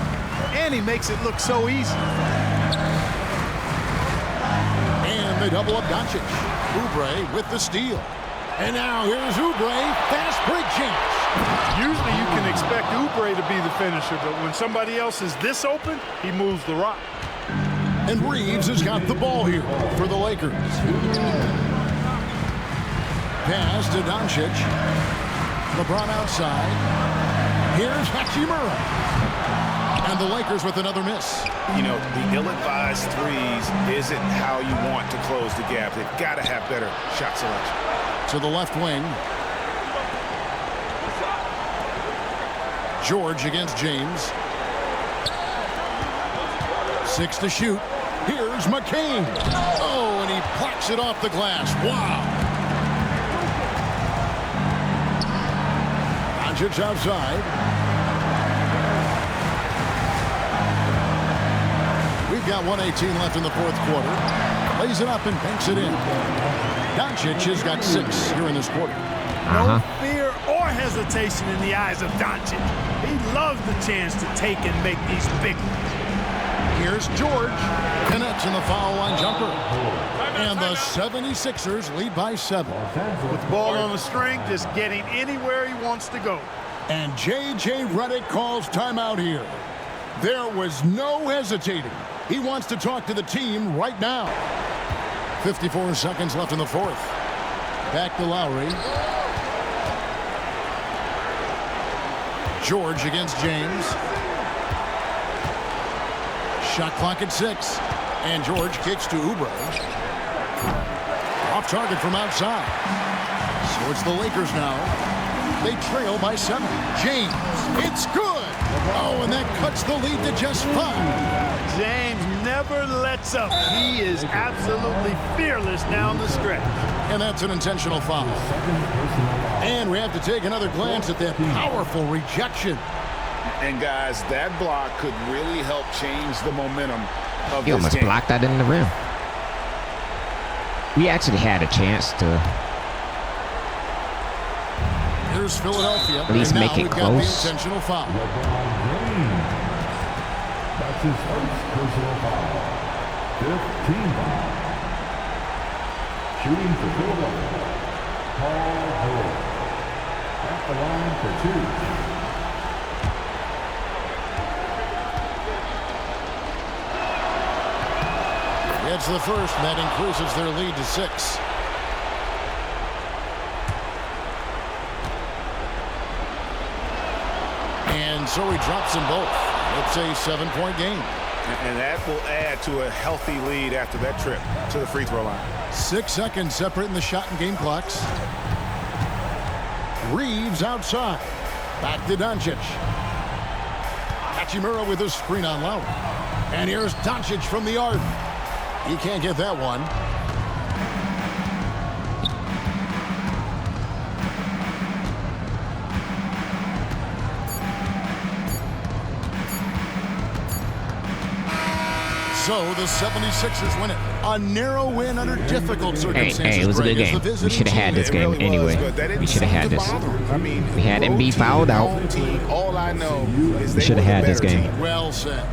And he makes it look so easy. And they double up Doncic. Oubre with the steal. And now here's Oubre. Fast break chance. Usually you can expect Oubre to be the finisher, but when somebody else is this open, he moves the rock. And Reeves has got the ball here for the Lakers. Pass to Doncic. LeBron outside. Here's Hachimura. And the Lakers with another miss. You know, the ill-advised threes isn't how you want to close the gap. They've got to have better shot selection. To the left wing. George against James. 6 to shoot. Here's McCain. Oh, and he plucks it off the glass. Wow. Doncic outside. We've got 1:18 left in the fourth quarter. Lays it up and banks it in. Doncic has got 6 here in this quarter. No fear or hesitation in the eyes of Doncic. He loves the chance to take and make these big ones. Here's George. Connects in the foul line jumper. And the 76ers lead by 7. With the ball on the string, just getting anywhere he wants to go. And J.J. Redick calls timeout here. There was no hesitating. He wants to talk to the team right now. 54 seconds left in the fourth. Back to Lowry. George against James. Shot clock at 6. And George kicks to Oubre. Off target from outside. So it's the Lakers now. They trail by 7. James. It's good. Oh, and that cuts the lead to just 5. James never lets up. He is absolutely fearless down the stretch. And that's an intentional foul. And we have to take another glance at that powerful rejection. And guys, that block could really help change the momentum of He this almost game. blocked that in the rim. We actually had a chance to Here's Philadelphia. at least And make now it we've got close. the intentional foul. That's his first personal foul. 15 foul. Shooting for Philadelphia, Paul George. At the line for 2. Gets the first, and that increases their lead to 6. And so he drops them both. It's a 7-point game. And that will add to a healthy lead after that trip to the free throw line. 6 seconds separating the shot and game clocks. Reeves outside. Back to Doncic. Hachimura with a screen on Lowry. And here's Doncic from the arc. He can't get that one. So the 76ers win it. A narrow win under difficult circumstances. Hey, it was a good Greg, as the game. We visiting should have had team. this game anyway. We should have had this. We had Embiid fouled out. All I know is We should have had this game. Well said.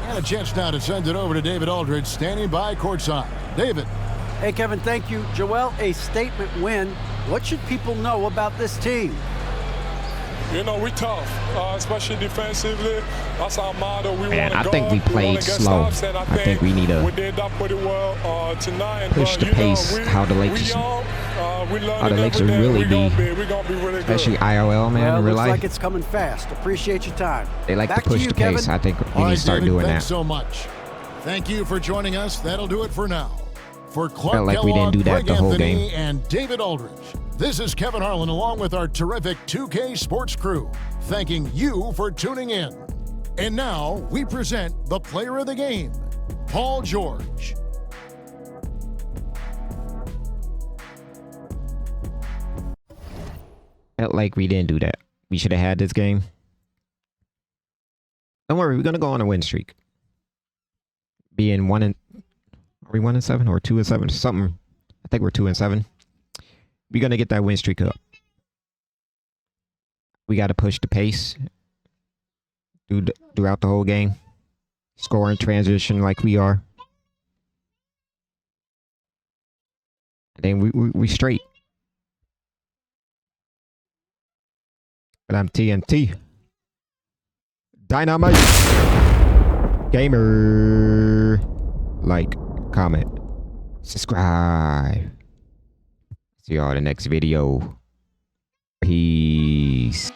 And a chance now to send it over to David Aldridge, standing by courtside. David. Hey, Kevin, thank you. Joel, a statement win. What should people know about this team? You know, we tough, especially defensively. That's our motto. We Man, want to I think we played slow. Stops, and I think we need to we did that pretty well tonight. push the pace. How the Lakers, really be, we're gonna be really especially good. IOL, man, Well, in real looks life. like it's coming fast. Appreciate your time. They like Back to push you, the pace. Kevin. I think we All need right, to start David, doing thanks that. so much. Thank you for joining us. That'll do it for now. For Clark Felt like we Kellogg, didn't do that Greg the whole Anthony, game. and David Aldridge, this is Kevin Harlan along with our terrific 2K Sports crew, thanking you for tuning in. And now we present the player of the game, Paul George. Felt like we didn't do that. We should have had this game. Don't worry, we're gonna go on a win streak. Being are we 1-7 or 2-7? Something. I think we're 2-7. We're gonna get that win streak up. We got to push the pace throughout the whole game. Score in transition like we are. And then we straight. But I'm TNT. Dynamite. Gamer. Like, comment, subscribe. See y'all in the next video. Peace.